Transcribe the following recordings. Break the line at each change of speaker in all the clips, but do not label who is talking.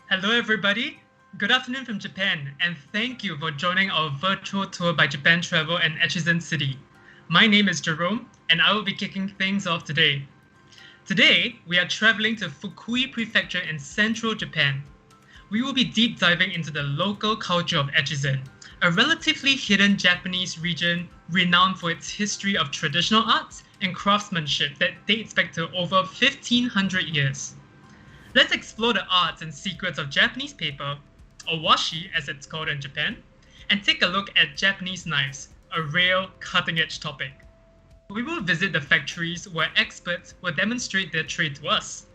Hello, everybody. Good afternoon from Japan, and thank you for joining our virtual tour by Japan Travel and Echizen City. My name is Jerome, and I will be kicking things off today. Today, we are traveling to Fukui Prefecture in central Japan. We will be deep diving into the local culture of Echizen, a relatively hidden Japanese region renowned for its history of traditional arts and craftsmanship that dates back to over 1500 years. Let's explore the arts and secrets of Japanese paper, or washi as it's called in Japan, and take a look at Japanese knives, a real cutting-edge topic. We will visit the factories where experts will demonstrate their trade to us.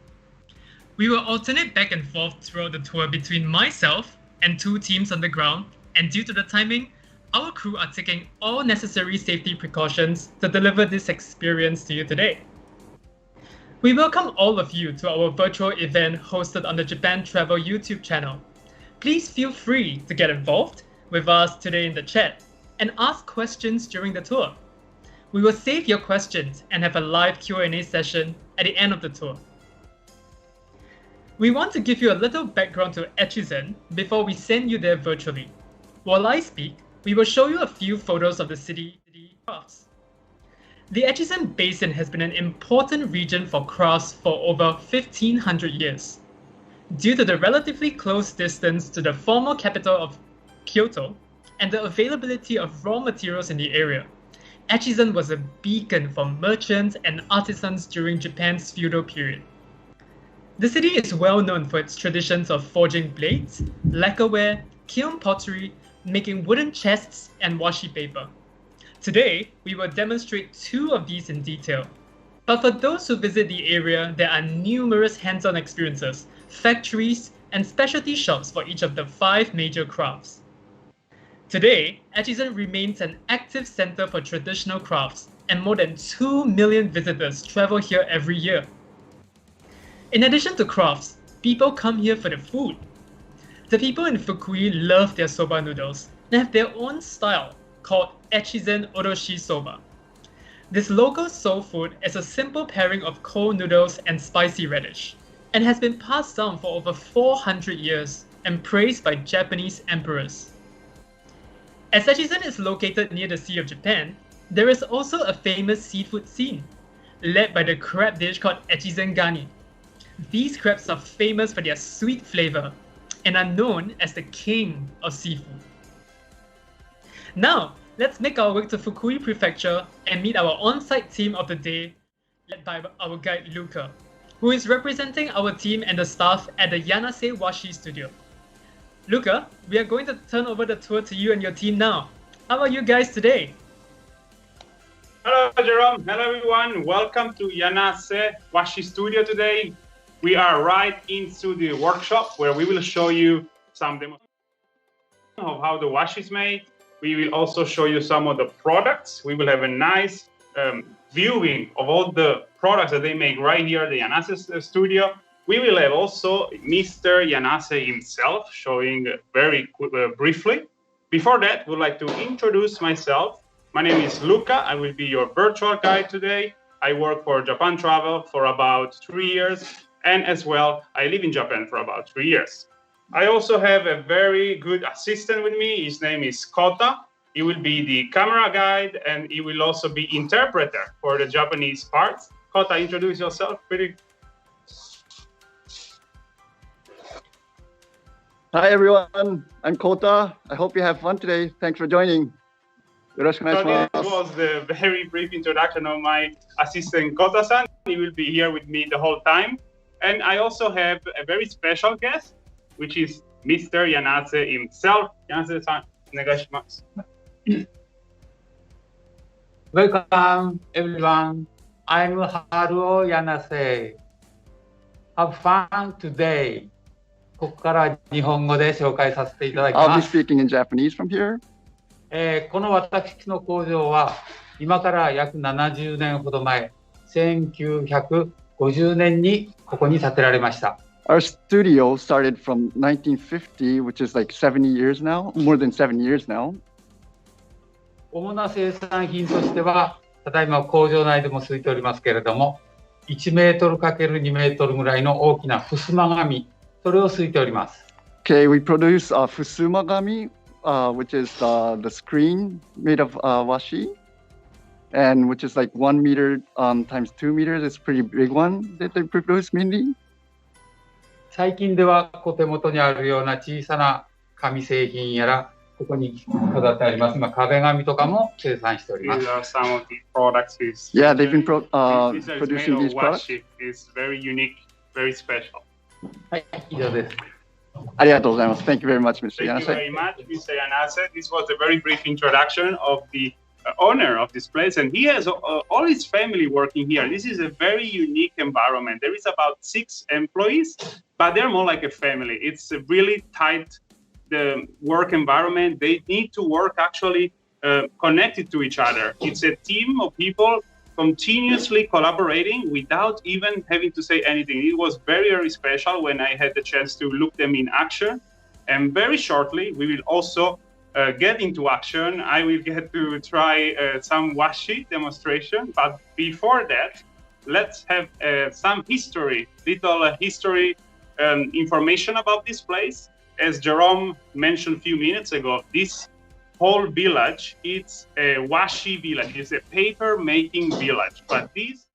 We will alternate back and forth throughout the tour between myself and two teams on the ground, and due to the timing, our crew are taking all necessary safety precautions to deliver this experience to you today. We welcome all of you to our virtual event hosted on the Japan Travel YouTube channel. Please feel free to get involved with us today in the chat and ask questions during the tour. We will save your questions and have a live Q&A session at the end of the tour. We want to give you a little background to Echizen before we send you there virtually. While I speak, we will show you a few photos of the city crafts. The Echizen Basin has been an important region for crafts for over 1500 years. Due to the relatively close distance to the former capital of Kyoto and the availability of raw materials in the area, Echizen was a beacon for merchants and artisans during Japan's feudal period. The city is well known for its traditions of forging blades, lacquerware, kiln pottery, making wooden chests, and washi paper. Today, we will demonstrate two of these in detail. But for those who visit the area, there are numerous hands-on experiences, factories, and specialty shops for each of the 5 major crafts. Today, Echizen remains an active center for traditional crafts, and more than 2 million visitors travel here every year. In addition to crafts, people come here for the food. The people in Fukui love their soba noodles and have their own style called Echizen Oroshi Soba. This local soul food is a simple pairing of cold noodles and spicy radish, and has been passed down for over 400 years and praised by Japanese emperors. As Echizen is located near the Sea of Japan, there is also a famous seafood scene, led by the crab dish called Echizen Gani. These crabs are famous for their sweet flavor and are known as the king of seafood. Now, let's make our way to Fukui Prefecture and meet our on-site team of the day, led by our guide Luca, who is representing our team and the staff at the Yanase Washi Studio. Luca, we are going to turn over the tour to you and your team now. How are you guys today?
Hello, Jerome. Hello, everyone. Welcome to Yanase Washi Studio today. We are right into the workshop where we will show you some demos of how the washi is made. We will also show you some of the products. We will have a nice viewing of all the products that they make right here at the Yanase studio. We will have also Mr. Yanase himself showing very briefly. Before that, we'd like to introduce myself. My name is Luca. I will be your virtual guide today. I work for Japan Travel for about 3 years. And as well, I live in Japan for about 3 years. I also have a very good assistant with me. His name is Kota. He will be the camera guide, and he will also be interpreter for the Japanese parts. Kota, introduce yourself, pretty.
Hi everyone, I'm Kota. I hope you have fun today. Thanks for joining.
So this was the very brief introduction of my assistant Kota-san. He will be here with me the whole time. And I also have a very special guest, which is Mr. Yanase himself. Yanase-san, onegaishimasu.
Welcome, everyone. I'm Haruo Yanase. Have fun today. ここから日本語で紹介させていただきます。
I'll be speaking in Japanese from here.
この私の工場は今から約70年ほど前、1950年にここに建てられました。
Our studio started from 1950, which is like 70 years now, more than 7 years now.
主な生産品としては、ただいま工場内でも続いておりますけれども、1メートル ×2 メートルぐらいの大きな襖紙、それをすいております。
Okay, we produce fusumagami, which is the screen made of washi, and which is like 1 meter times 2 meters. It's a pretty big one that they produce mainly.
最近ではお手元にあるような小さな紙製品やら、ここに飾ってあります。壁紙とかも生産しております。
These are some of the products he's
Yeah, they've been
These are
producing
made
these
of
products.
washi. It's very unique, very special.
はい、以上です。
ありがとうございます。Thank you very much, Mr.
Thank you
Yanase.
very much, Mr. Yanase. This was a very brief introduction of the owner of this place, and he has all his family working here. This is a very unique environment. There is about 6 employees, but they're more like a family. It's a really tight work environment. They need to work actually connected to each other. It's a team of people continuously collaborating without even having to say anything. It was very, very special when I had the chance to look them in action. And very shortly, we will also get into action. I will get to try some washi demonstration. But before that, let's have some history, little history information about this place. As Jerome mentioned a few minutes ago, this whole village, it's a washi village. It's a paper making village. But this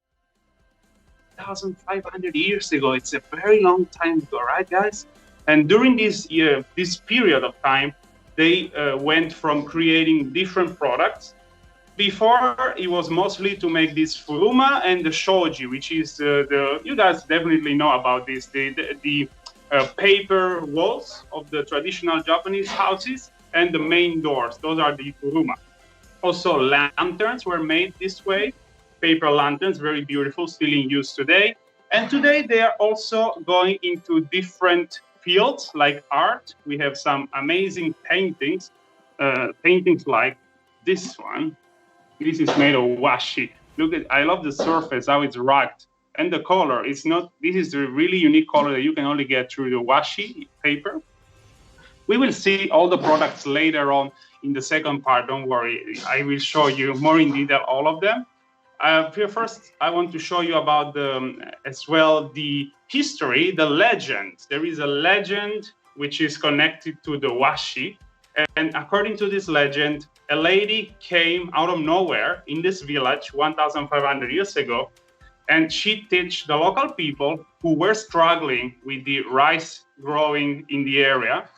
1,500 years ago, it's a very long time ago, right, guys? And during this period of time, they went from creating different products. Before, it was mostly to make this furuma and the shoji, which is you guys definitely know about this, the paper walls of the traditional Japanese houses and the main doors. Those are the furuma. Also, lanterns were made this way. Paper lanterns, very beautiful, still in use today. And today they are also going into different fields like art. We have some amazing paintings, paintings like this one. This is made of washi. Look at, I love the surface, how it's rugged. And the color, it's not, this is a really unique color that you can only get through the washi paper. We will see all the products later on in the second part, don't worry. I will show you more in detail all of them. First, I want to show you about as well the history, the legend. There is a legend which is connected to the washi. And according to this legend, a lady came out of nowhere in this village 1,500 years ago, and she taught the local people who were struggling with the rice growing in the area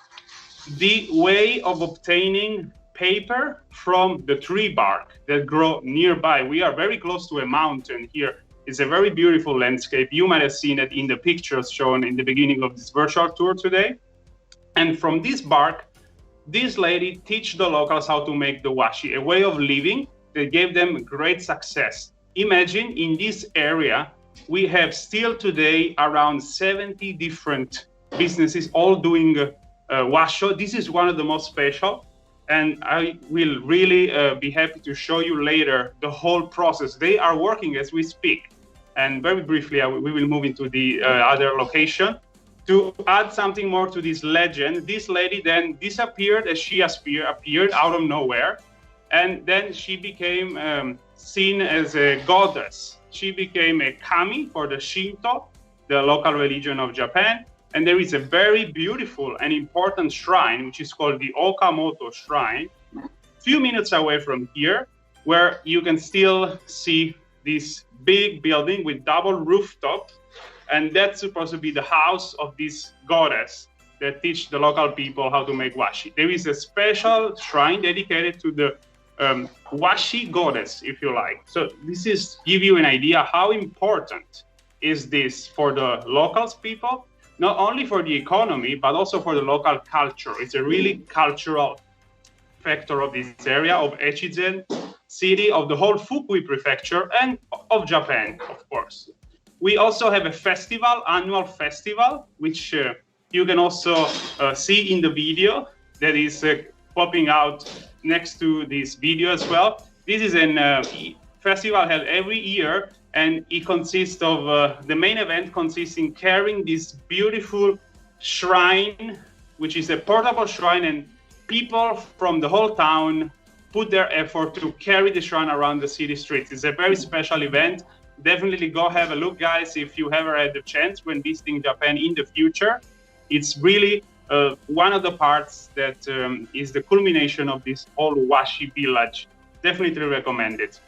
the way of obtaining paper from the tree bark that grow nearby. We are very close to a mountain here. It's a very beautiful landscape. You might have seen it in the pictures shown in the beginning of this virtual tour today. And from this bark, this lady teach the locals how to make the washi, a way of living that gave them great success. Imagine in this area, we have still today around 70 different businesses all doing washo. This is one of the most special. And I will really be happy to show you later the whole process. They are working as we speak. And very briefly, we will move into the other location. To add something more to this legend, this lady then disappeared as she appeared out of nowhere. And then she became seen as a goddess. She became a kami for the Shinto, the local religion of Japan. And there is a very beautiful and important shrine, which is called the Okamoto Shrine, a few minutes away from here, where you can still see this big building with double rooftop. And that's supposed to be the house of this goddess that teach the local people how to make washi. There is a special shrine dedicated to the washi goddess, if you like. So this is give you an idea how important is this for the locals people, not only for the economy, but also for the local culture. It's a really cultural factor of this area of Echizen city, of the whole Fukui Prefecture, and of Japan, of course. We also have a festival, annual festival, which you can also see in the video that is popping out next to this video as well. This is a festival held every year, and it consists of, the main event consists in carrying this beautiful shrine, which is a portable shrine, and people from the whole town put their effort to carry the shrine around the city streets. It's a very special event. Definitely go have a look, guys, if you ever had the chance when visiting Japan in the future. it's really one of the parts that is the culmination of this whole washi village. Definitely recommend it.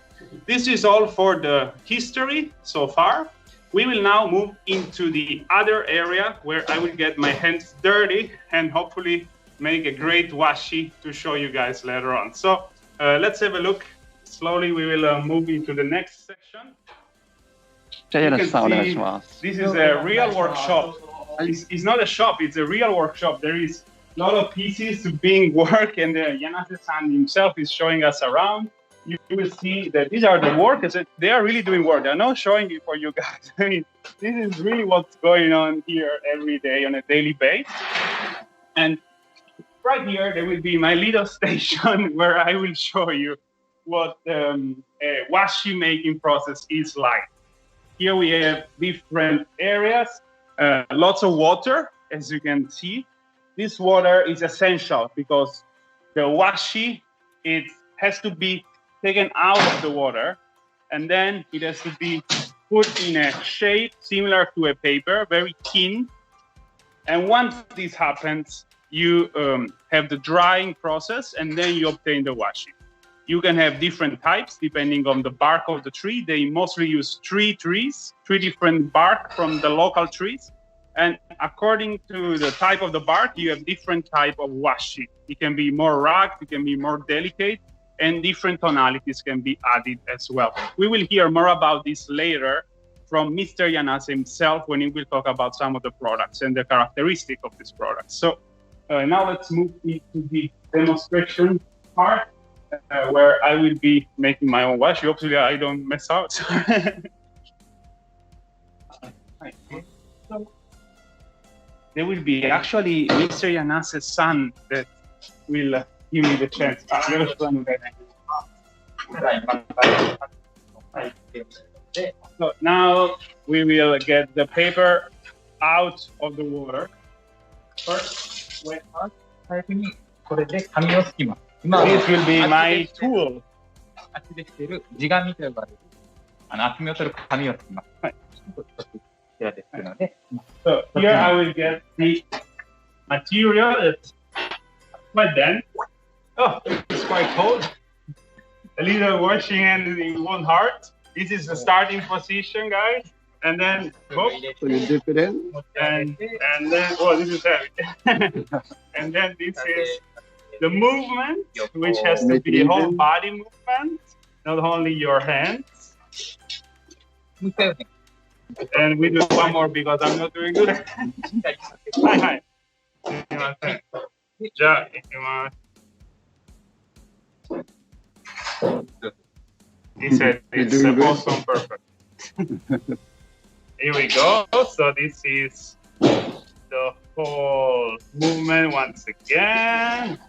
This is all for the history so far. We will now move into the other area where I will get my hands dirty and hopefully make a great washi to show you guys later on. So let's have a look. Slowly we will move into the next section. You can see this is a real workshop. It's not a shop, it's a real workshop. There is a lot of pieces being worked, and Yanase-san himself is showing us around. You will see that these are the workers. They are really doing work. They're not showing it for you guys. I mean, this is really what's going on here every day on a daily basis. And right here, there will be my little station where I will show you what a washi making process is like. Here we have different areas, lots of water, as you can see. This water is essential because the washi, it has to be taken out of the water, and then it has to be put in a shape similar to a paper, very thin. And once this happens, you have the drying process, and then you obtain the washi. You can have different types depending on the bark of the tree. They mostly use three different bark from the local trees. And according to the type of the bark, you have different type of washi. It can be more rugged, it can be more delicate, and different tonalities can be added as well. We will hear more about this later from Mr. Yanase himself when he will talk about some of the products and the characteristic of these products. So now let's move into the demonstration part where I will be making my own washi. Hopefully I don't mess out. So there will be actually Mr. Yanase's son that will give me the chance. So now we will get the paper out of the water. First, wet part. This will be my tool. So here I will get the material. It's quite dense. Oh, it's quite cold. A little washing and it won't hurt. This is the starting position, guys. And then, whoop,
So you dip it in?
and then, oh, this is heavy. And then this is the movement, which has to be a whole body movement, not only your hands. And we do one more because I'm not doing good. Hi. He said it's awesome, perfect. Here we go. So this is the whole movement once again.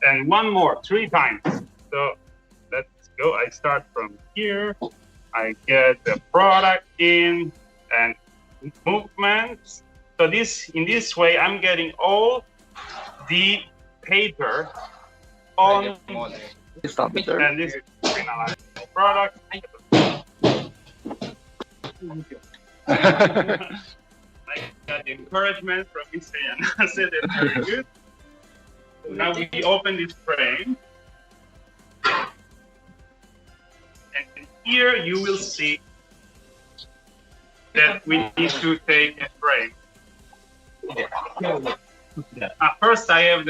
And one more, 3 times. So let's go. I start from here. I get the product in and movements. So in this way, I'm getting all the paper on.
Stop it there.
And this is finalized product. I got the encouragement from Mr. Yanase. That's very good. So now we open this frame. And here you will see that we need to take a frame. First, I have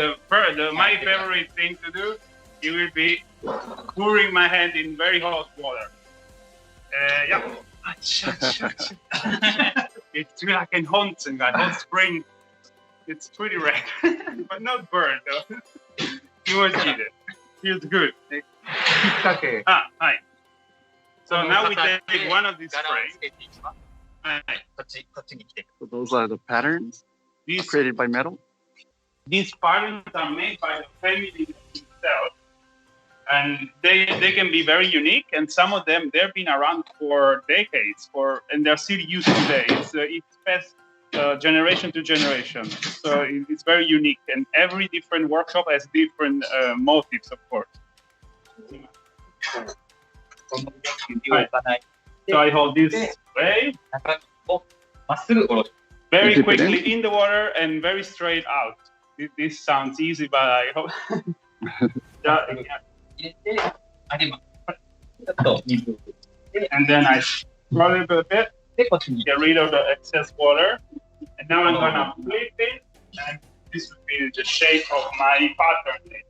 my favorite thing to do. It will be pouring my hand in very hot water. Yeah. It's like a hot spring. It's pretty red, but not burned though. You won't eat it. Feels good. Hi. So now we take one of these frames.
So those are the patterns created by metal?
These patterns are made by the family itself. And they can be very unique, and some of them, they've been around for decades, and they're still used today. It's passed generation to generation, so it's very unique, and every different workshop has different motives, of course. Right. So I hold this way. very quickly in the water and very straight out. This sounds easy, but I hope. And then I roll it a bit, get rid of the excess water. And now I'm gonna flip it, and this would be the shape of my pattern.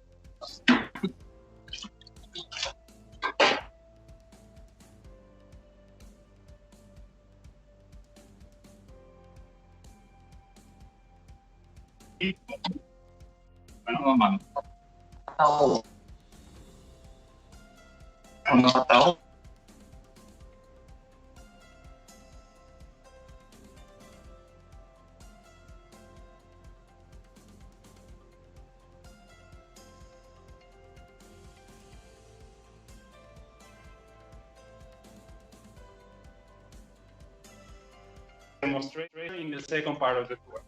Demonstrate in the second part of the tour.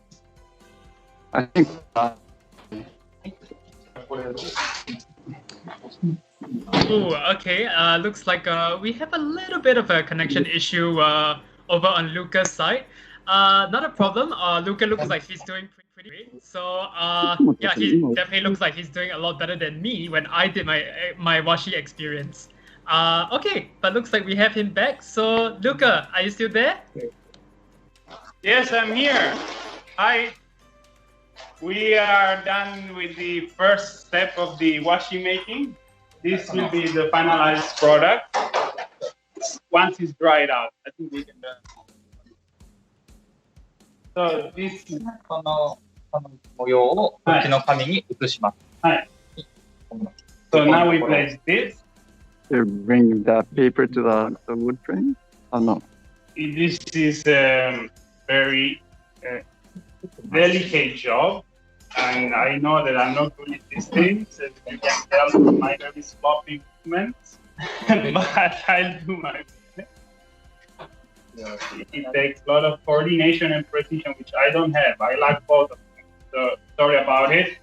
I think
Ooh, okay. Looks like we have a little bit of a connection issue over on Luca's side. Not a problem. Luca looks like he's doing pretty great. So yeah, he definitely looks like he's doing a lot better than me when I did my washi experience. Okay, but looks like we have him back. So Luca, are you still there?
Yes, I'm here. Hi. We are done with the first step of the washi making. This will be the finalized product once it's dried out. I think we can do it. So this.
この模様をこっちの紙に移します。
Hi. So now we place this.
they bring the paper to the wood frame. Oh no.
This is a very delicate job. And I know that I'm not good at these things, as you can tell from my very sloppy movements, but I'll do my best. It takes a lot of coordination and precision, which I don't have. I lack both of them. So sorry about it,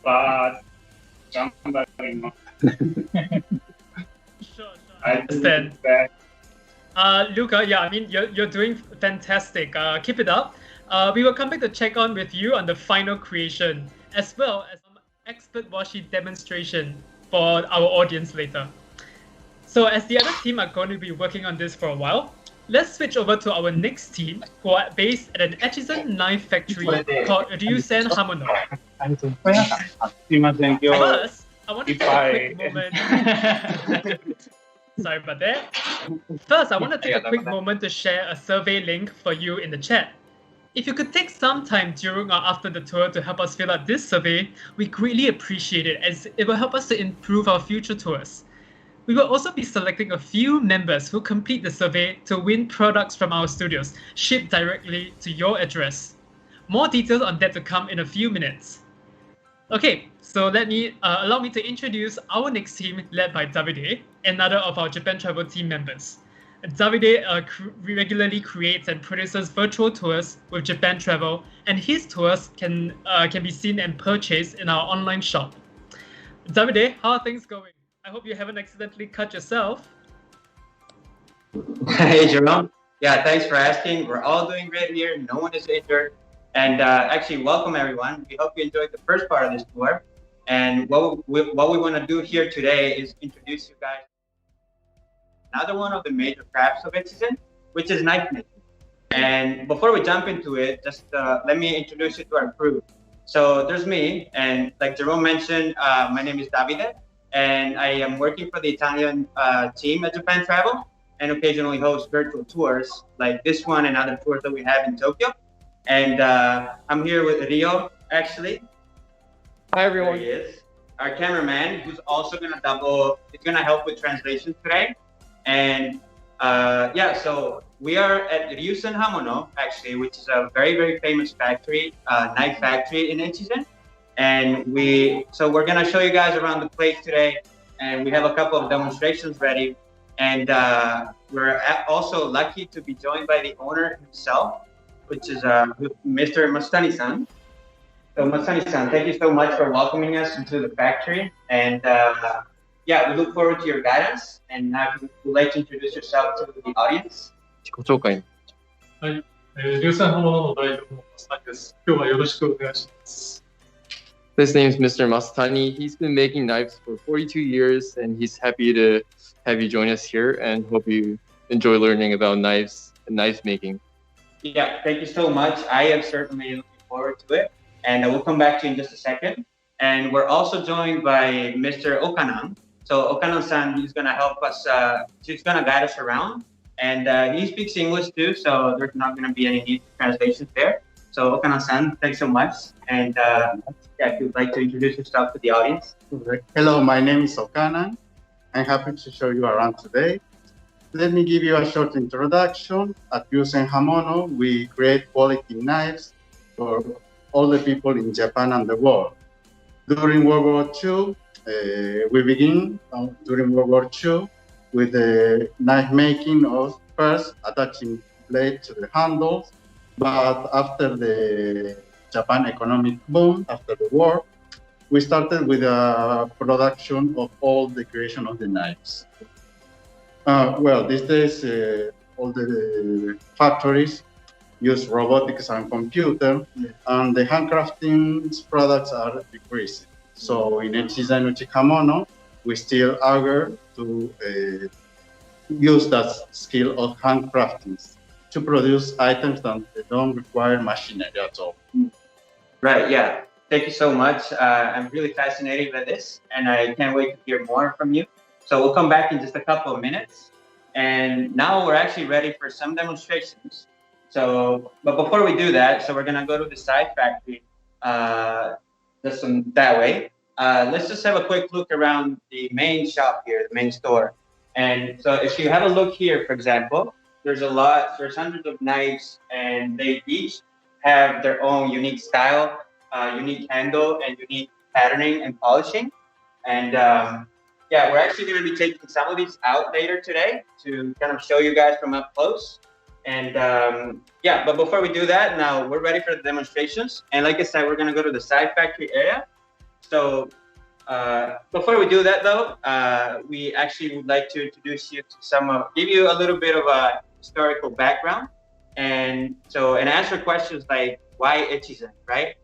but somebody knows.
Sure.
I
understand. Luca, yeah, I mean, you're doing fantastic. Keep it up. We will come back to check on with you on the final creation, as well as some expert washi demonstration for our audience later. So as the other team are going to be working on this for a while, let's switch over to our next team, who are based at an Echizen knife factory called Ryusen Hamono. First, I want to take a quick moment. Sorry about that. First, I want to take a quick moment to share a survey link for you in the chat. If you could take some time during or after the tour to help us fill out this survey, we greatly appreciate it, as it will help us to improve our future tours. We will also be selecting a few members who complete the survey to win products from our studios, shipped directly to your address. More details on that to come in a few minutes. Okay, so allow me to introduce our next team, led by Davide, another of our Japan travel team members. Davide regularly creates and produces virtual tours with Japan Travel, and his tours can be seen and purchased in our online shop. Davide, how are things going? I hope you haven't accidentally cut yourself.
Hey, Jerome. Yeah, thanks for asking. We're all doing great here. No one is injured. And actually, welcome everyone. We hope you enjoyed the first part of this tour. And what we want to do here today is introduce you guys another one of the major crafts of Echizen, which is knife making. And before we jump into it, just let me introduce you to our crew. So there's me, and like Jerome mentioned, my name is Davide, and I am working for the Italian team at Japan Travel, and occasionally host virtual tours like this one and other tours that we have in Tokyo. And I'm here with Rio, actually.
Hi, everyone.
There he is. Our cameraman, who's also gonna help with translation today. And yeah, so we are at Ryusen Hamono, actually, which is a very, very famous factory, knife factory in Echizen. And we're gonna show you guys around the place today, and we have a couple of demonstrations ready. And we're also lucky to be joined by the owner himself, which is Mr. Mastani-san. So Mastani-san, thank you so much for welcoming us into the factory. And yeah, we look forward to your guidance. And now, if you would like to introduce yourself to the audience.
自己紹介。
はい、
流産刃物の代表の増谷です。今日はよろしくお願いします。
His name's Mr. Masatani. He's been making knives for 42 years, and he's happy to have you join us here and hope you enjoy learning about knives and knife making.
Yeah, thank you so much. I am certainly looking forward to it, and we'll come back to you in just a second. And we're also joined by Mr. Okanan. So Okanan-san, he's gonna help us, he's gonna guide us around, and he speaks English too, so there's not gonna be any need for translations there. So Okanan-san, thanks so much. And yeah, if you'd like to introduce yourself to the audience.
Hello, my name is Okanan. I'm happy to show you around today. Let me give you a short introduction. At Echizen Hamono, we create quality knives for all the people in Japan and the world. During World War II, we begin during World War II with the knife making of first attaching blade to the handles, but after the Japan economic boom, after the war, we started with a production of all the creation of the knives. Well, these days, all the factories use robotics and computer, and the handcrafting products are decreasing. So in Echizen Hamono, we still argue to use that skill of handcrafting to produce items that don't require machinery at all.
Right, yeah. Thank you so much. I'm really fascinated by this, and I can't wait to hear more from you. So we'll come back in just a couple of minutes. And now we're actually ready for some demonstrations. So, but before we do that, so we're gonna go to the side factory, that way. Let's just have a quick look around the main shop here, the main store. And so if you have a look here, for example, there's hundreds of knives, and they each have their own unique style, unique handle, and unique patterning and polishing. And yeah, we're actually going to be taking some of these out later today to kind of show you guys from up close. And yeah, but before we do that, now we're ready for the demonstrations. And like I said, we're going to go to the side factory area. So before we do that though, we actually would like to introduce you to give you a little bit of a historical background. And answer questions like, why Echizen, right?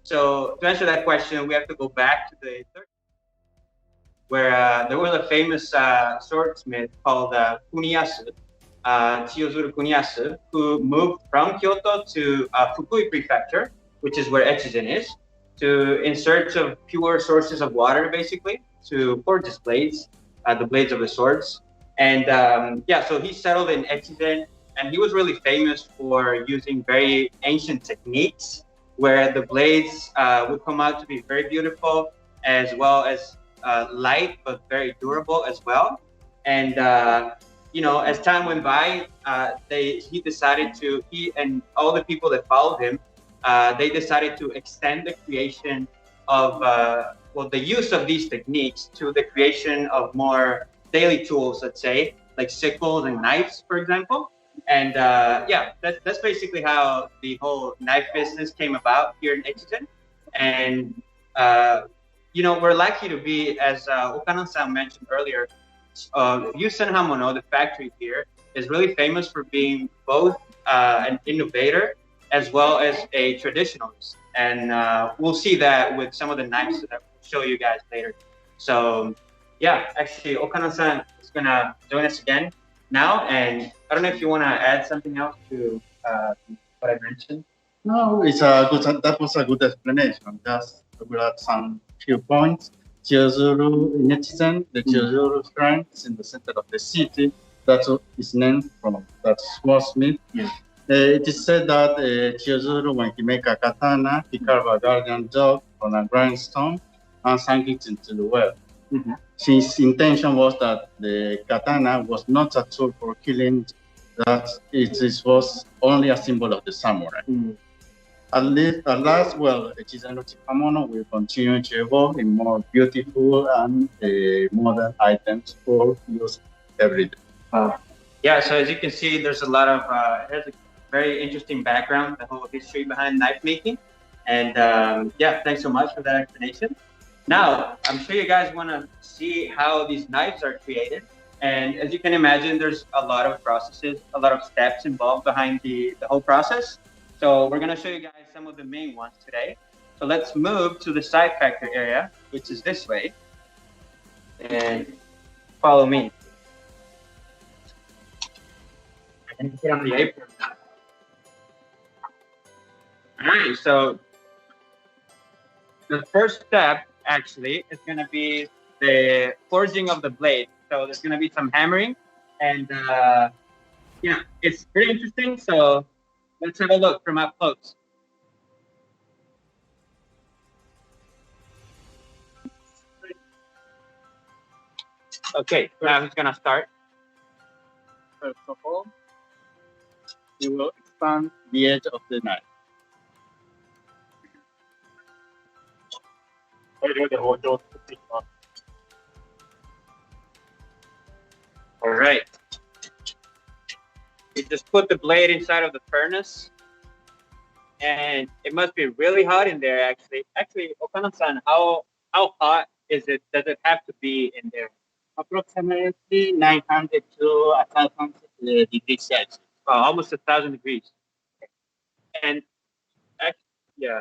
So to answer that question, we have to go back to the where there was a famous swordsmith called Kuniyasu, Chiyozuru Kuniyasu, who moved from Kyoto to Fukui Prefecture, which is where Echizen is, in search of pure sources of water, basically, to forge his blades, the blades of the swords. And yeah, so he settled in Echizen, and he was really famous for using very ancient techniques where the blades would come out to be very beautiful, as well as light but very durable as well. And you know, as time went by, he and all the people that followed him, they decided to extend the creation of the use of these techniques to the creation of more daily tools, let's say, like sickles and knives, for example. And yeah, that's basically how the whole knife business came about here in Echizen. And you know, we're lucky to be, as Okanan-san mentioned earlier, Echizen Hamono, the factory here, is really famous for being both an innovator as well as a traditionalist. And we'll see that with some of the knives that we'll show you guys later. So yeah, actually, Okanan-san is gonna join us again now. And I don't know if you want to add something else to what I mentioned.
No, that was a good explanation. Just we'll add some few points. Chiyozuru in Echizen, the Chiyozuru shrine is in the center of the city. That's what is named from that swordsmith. Yeah. It is said that Chiyozuru, when he make a katana, he carved a guardian dog on a grindstone and sank it into the well. Mm-hmm. His intention was that the katana was not a tool for killing, that it was only a symbol of the samurai. Mm-hmm. At last, well, Echizen Hamono will continue to evolve in more beautiful and modern items for use every day.
Yeah, so as you can see, there's a lot of, it has a very interesting background, the whole history behind knife making. And yeah, thanks so much for that explanation. Now, I'm sure you guys want to see how these knives are created. And as you can imagine, there's a lot of processes, a lot of steps involved behind the whole process. So we're gonna show you guys some of the main ones today. So let's move to the side factor area, which is this way. And follow me. And put on the apron. All right, so the first step actually is gonna be the forging of the blade. So there's gonna be some hammering, and yeah, it's pretty interesting. So let's have a look from up close. Okay, now who's gonna start?
First of all, you will expand the edge of the knife.
All right. You just put the blade inside of the furnace, and it must be really hot in there. Actually, Okana-san, how hot is it? Does it have to be in there?
Approximately 900 to 1,000 degrees Celsius.
Almost 1,000 degrees. And yeah,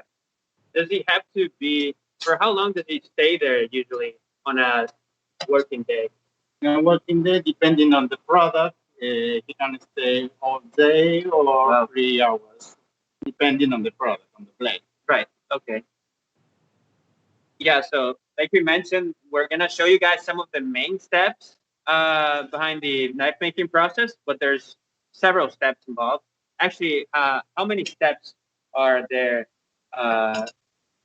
does he have to be? For how long does he stay there usually on a working day?
On a working day, depending on the product, he can stay all day or 3 hours, depending on the product, on the blade.
Right. Okay. Yeah. So, like we mentioned, we're gonna show you guys some of the main steps behind the knife making process, but there's several steps involved. Actually, how many steps are there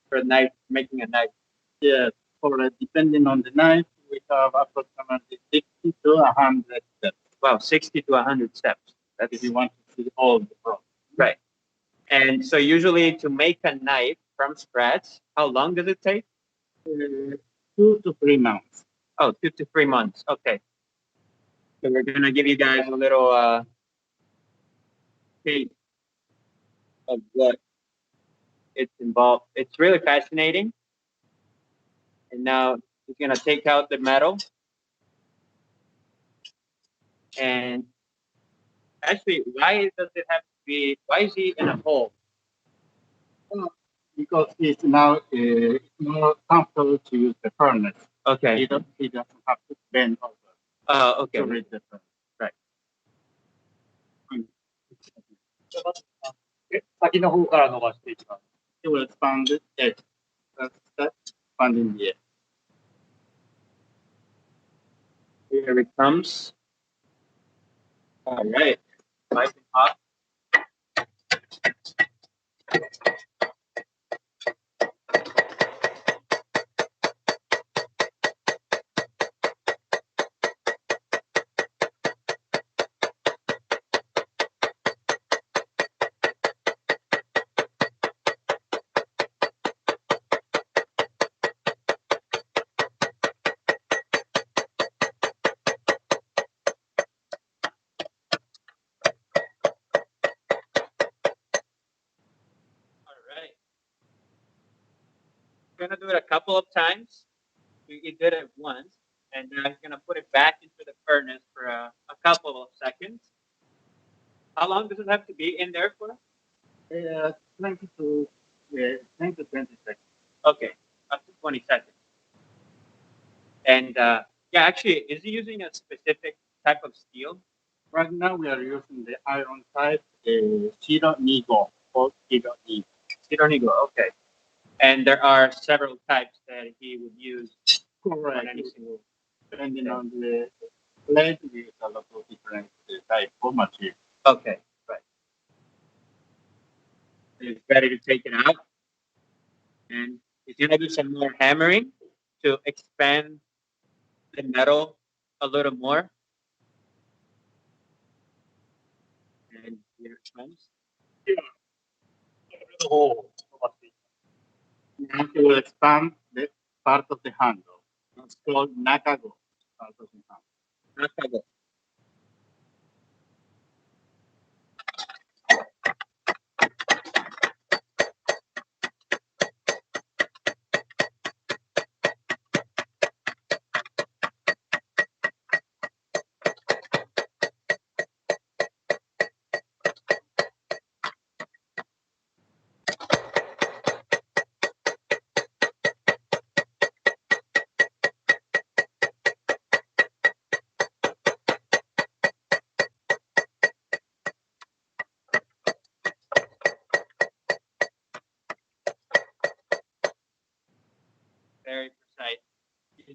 for making a knife?
Yeah, depending on the knife, we have approximately 60 to 100 steps.
Wow, 60 to 100 steps.
That's if you want to see all the products.
Right. And so usually to make a knife from scratch, how long does it take?
2 to 3 months.
Oh, 2 to 3 months. Okay. So we're gonna give you guys a little taste of what it's involved. It's really fascinating. And now he's gonna take out the metal. And actually, why does it have to be? Why is he in a hole?
Because it's now it's more comfortable to use the furnace.
Okay.
He doesn't have to bend over.
Okay.
To read the furnace.
Right.
先の方から伸ばしていきます。
It will expand the edge. First step, expanding the edge.
Here it comes. All right. Nice and hot. Gonna do it a couple of times. He did it once, and now he's gonna put it back into the furnace for a couple of seconds. How long does it have to be in there for?
20 to 20 seconds.
Okay, up to 20 seconds. And yeah, actually, is he using a specific type of steel?
Right now we are using the iron type, Shiro Nigo or Shiro Nigo.
Shiro Nigo, okay. And there are several types that he would use.
Correct.
On any single.
Depending on the blade, we use a lot of different type of material.
Okay, right. He's ready to take it out. And he's going to do some more hammering to expand the metal a little more. And here it comes.
Now he will expand the part of the handle. It's called nakago. Part of the handle.
Nakago.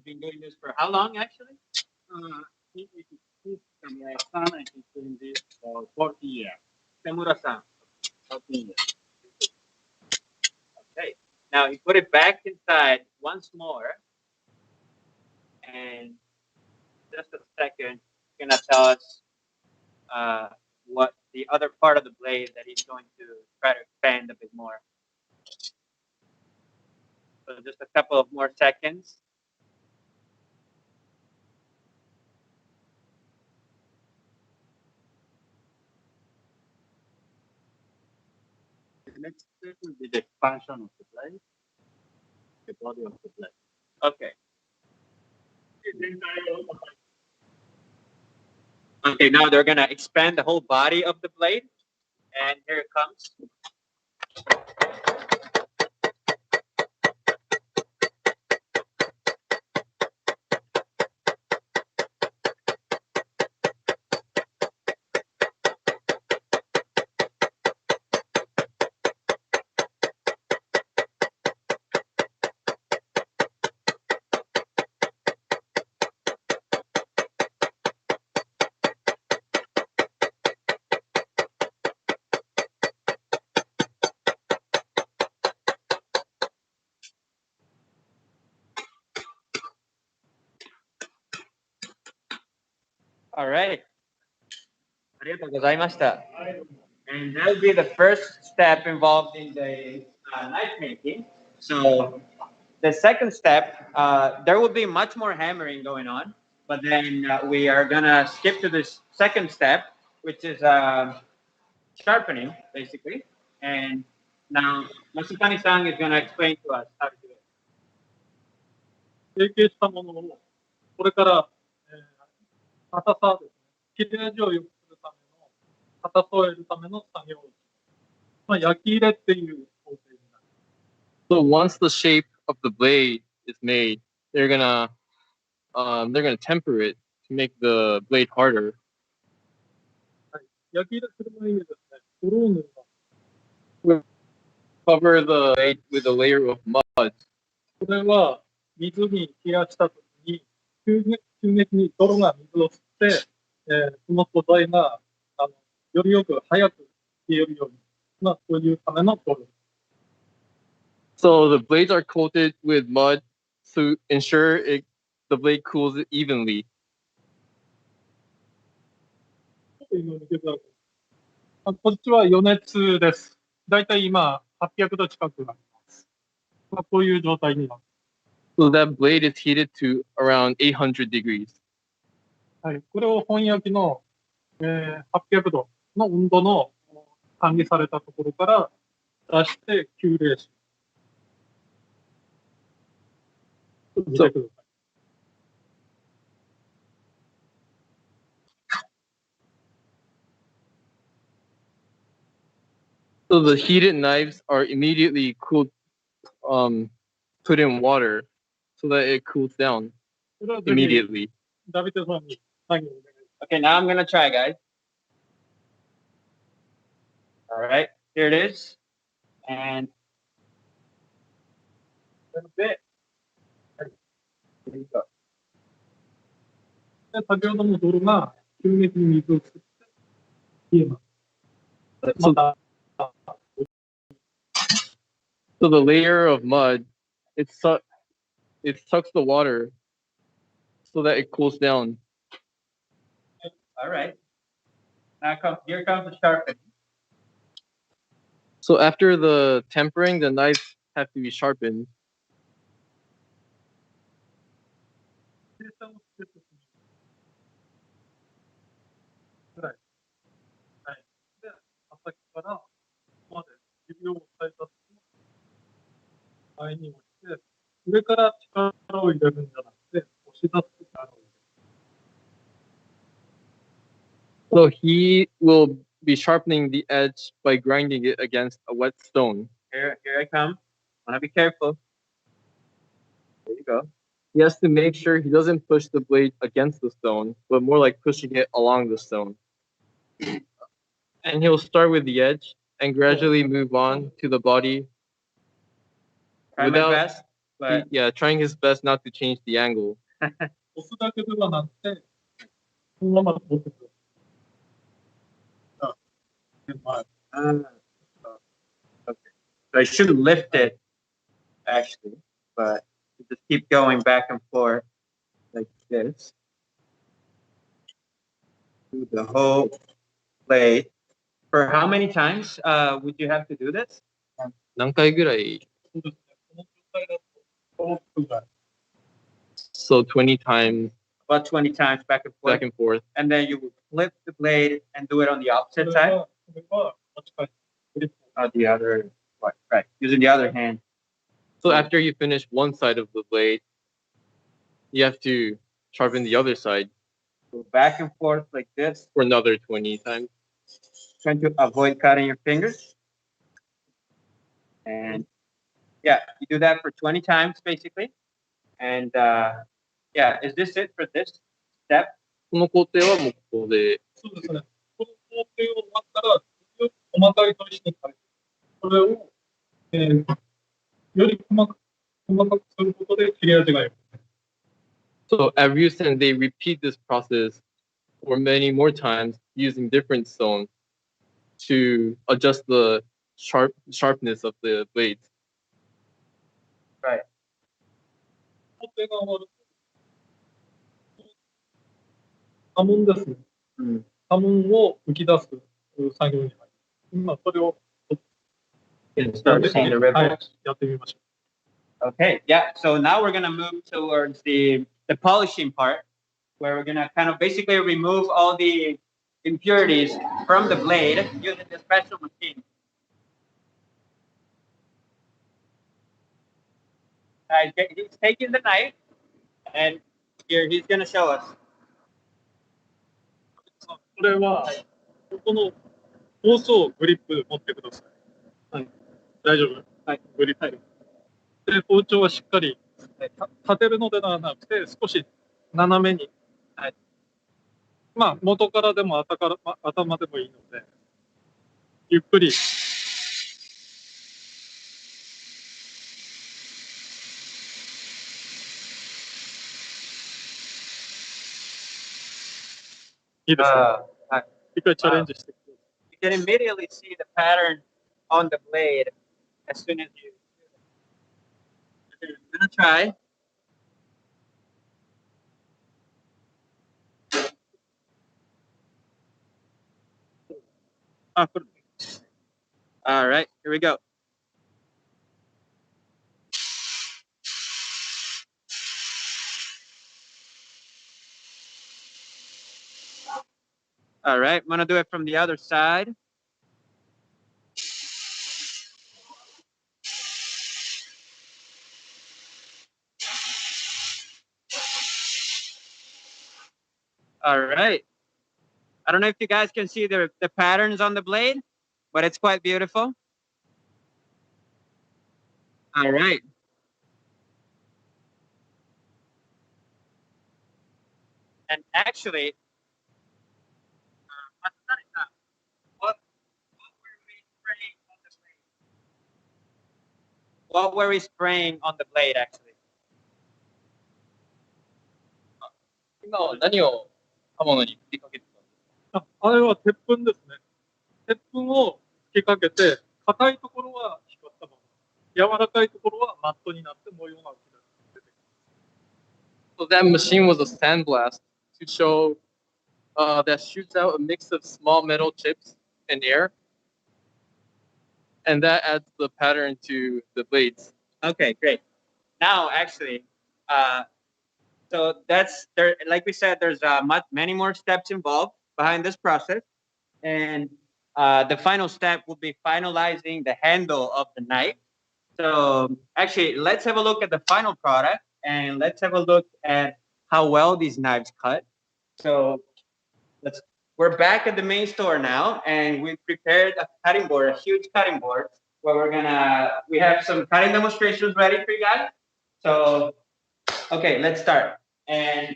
been doing this for how long, actually?
He's my son and he's doing this for 40 years.
Temura-san.
40 years.
Okay. Now you put it back inside once more. And just a second, he's gonna tell us what the other part of the blade that he's going to try to expand a bit more. So just a couple of more seconds.
The next step will be the expansion of the blade, the body of the blade.
Okay. Okay, now they're gonna expand the whole body of the blade. And here it comes. All right. ありがとうございました. And that will be the first step involved in the knife making. So the second step, there will be much more hammering going on, but then we are gonna skip to this second step, which is sharpening, basically. And now Masutani-san is gonna explain to us how to do it.
成形したものをこれから、硬さですね、切れ味を良くするための、硬さを得るための作業を、焼き入れっていう工程になります。
So once the shape of the blade is made, they're gonna temper it to make the blade harder.
はい、焼き入れする前にですね、泥を塗ります。
Cover the blade with a layer of mud.
これは水に冷やしたときに急激に泥が水を吸って、その素材がよりよく早く消えるように、そういうための泥。
So the blades are coated with mud to ensure the blade cools evenly.
こっちは余熱です。だいたい今800度近くあります。こういう状態になる。
So that blade is heated to around 800 degrees.
はい、これを本焼きの、800度の温度の管理されたところから出して急冷します。
So the heated knives are immediately cooled, put in water so that it cools down immediately.
Okay, now I'm gonna try, guys. All right, here it is, and a little bit. There you go.
先ほどの泥が急激に水を吸って消えます。また
So the layer of mud, it sucks the water so that it cools down.
All right. Here comes the sharpening.
So after the tempering, the knives have to be sharpened. So he will be sharpening the edge by grinding it against a wet stone.
Here I come. Wanna be careful. There you go.
He has to make sure he doesn't push the blade against the stone, but more like pushing it along the stone. And he'll start with the edge and gradually move on to the body.
Try my best, but
Yeah, trying his best not to change the angle.
押すだけではなくて、そのまま持ってくる。まあ、
okay. So I shouldn't lift it, actually, but you just keep going back and forth like this. Do the whole blade. For how many times would you have to do this?
何回ぐらい
そうですね。この状態だと、5分ぐらい。
So 20 times
About 20 times back and forth.
back and forth.
And then you will flip the blade and do it on the
こ
opposite
れ
side.
は、これは、持ち帰って、グリップを
The other, right, using the other hand.
So after you finish one side of the blade, you have to sharpen the other side
Go back and forth like this,
for another 20 times.
trying to avoid cutting your fingers. And yeah, you do that for 20 times basically. And yeah, is this it for this step?
この工程はもうここで、
そうですね。この工程を終わったら、細かい砥石に変えて、それを、より細かくすることで切れ味が良く。
So at Ryusen, they repeat this process for many more times using different stones to adjust the sharpness of the blades.
Right.
工程が終わると、家紋ですね。家紋を浮き出す作業に入る。今、それを
Start seeing the
はい
ripples.
やってみましょう。
Okay, yeah. So now we're gonna move towards the polishing part, where we're gonna kind of basically remove all the impurities from the blade using the special machine. He's taking the knife, and here he's gonna show us.
これは、ここの包装グリップ持ってください。はい。大丈夫？はい。グリップ。はい、で、包丁はしっかり立てるのではなくて、少し斜めに。はい。まあ、元からでも頭でもいいので、ゆっくり。いいですか？一回チャレンジしてください。
You can immediately see the pattern on the blade as soon as you. I'm gonna try. All right, here we go. All right, I'm gonna do it from the other side. All right. I don't know if you guys can see the patterns on the blade, but it's quite beautiful. All right. And actually, what were we spraying on the blade actually?
今は何を刃物に吹きかけてたんですか？
あれは鉄粉ですね。鉄粉を吹きかけて、硬いところは光ったまま、柔らかいところはマットになって模様が浮き出てくる。
So that machine was a sandblast to show that shoots out a mix of small metal chips and air, and that adds the pattern to the blades.
Okay, great. Now, actually, so that's there. Like we said, there's many more steps involved behind this process, and the final step will be finalizing the handle of the knife. So actually, let's have a look at the final product, and let's have a look at how well these knives cut. So we're back at the main store now, and we've prepared a cutting board, a huge cutting board, where we have some cutting demonstrations ready for you guys. So, okay, let's start. And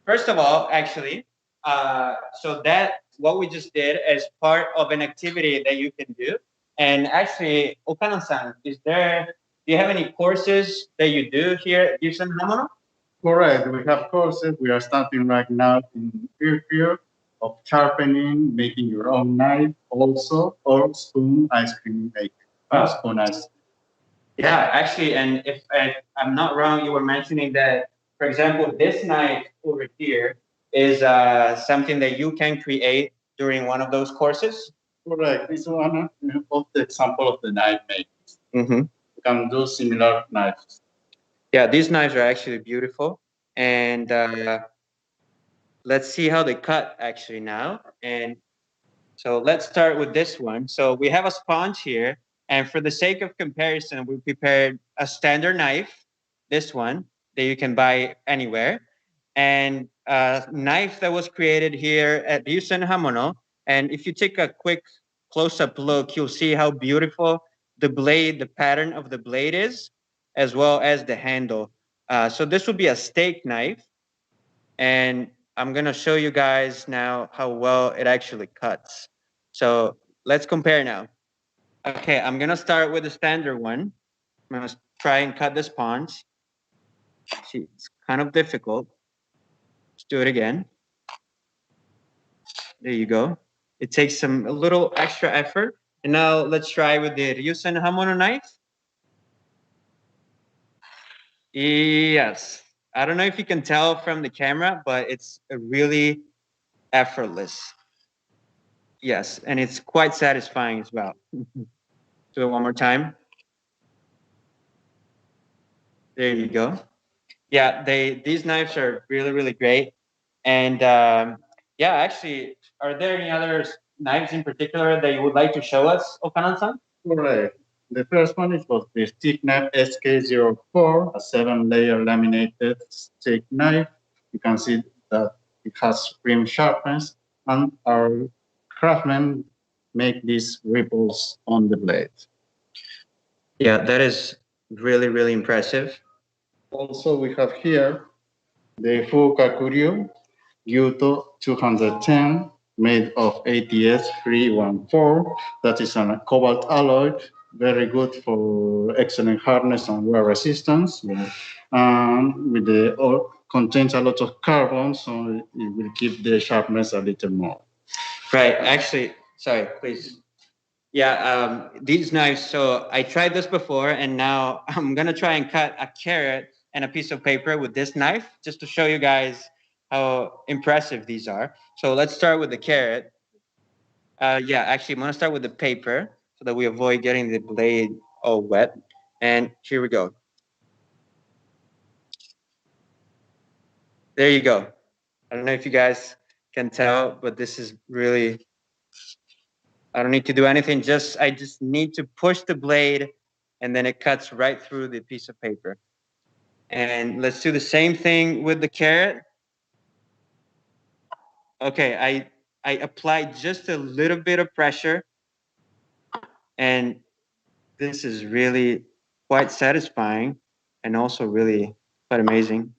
first of all, actually, so that what we just did is part of an activity that you can do. And actually, Okano-san, do you have any courses that you do here at Echizen Hamono?
Correct. We have courses. We are starting right now in field of sharpening, making your own knife also, or spoon ice cream making. Spoon ice.
Yeah, actually, and if I'm not wrong, you were mentioning that, for example, this knife over here is something that you can create during one of those courses.
Correct. This is one of the example of the knife making.
Mm-hmm.
You can do similar knives.
Yeah, these knives are actually beautiful, and let's see how they cut actually now. And so let's start with this one. So we have a sponge here, and for the sake of comparison, we prepared a standard knife, this one that you can buy anywhere, and a knife that was created here at Echizen Hamono. And if you take a quick close-up look, you'll see how beautiful the blade, the pattern of the blade is, as well as the handle. So this would be a steak knife, and I'm gonna show you guys now how well it actually cuts. So let's compare now. Okay, I'm gonna start with the standard one. I'm gonna try and cut the sponge. See, it's kind of difficult. Let's do it again. There you go. It takes a little extra effort. And now let's try with the Echizen Hamono knife. Yes. I don't know if you can tell from the camera, but it's really effortless. Yes, and it's quite satisfying as well. Do it one more time. There you go. Yeah, these knives are really great. And yeah, actually, are there any other knives in particular that you would like to show us, Okanan-san?
Correct. The first one was the stick knife SK04, a 7-layer laminated stick knife. You can see that it has supreme sharpness, and our craftsmen make these ripples on the blade.
Yeah, that is really impressive.
Also, we have here the Fukui Gyuto 210, made of ATS 314. That is a cobalt alloy, very good for excellent hardness and wear resistance. With the contains a lot of carbon, so it will keep the sharpness a little more.
Right. Actually, sorry, please. Yeah, these knives. So I tried this before, and now I'm gonna try and cut a carrot and a piece of paper with this knife, just to show you guys how impressive these are. So let's start with the carrot. Yeah, actually, I'm gonna start with the paper so that we avoid getting the blade all wet. And here we go. There you go. I don't know if you guys can tell, but this is really, I don't need to do anything. I just need to push the blade, and then it cuts right through the piece of paper. And let's do the same thing with the carrot. Okay, I applied just a little bit of pressure, and this is really quite satisfying and also really quite amazing.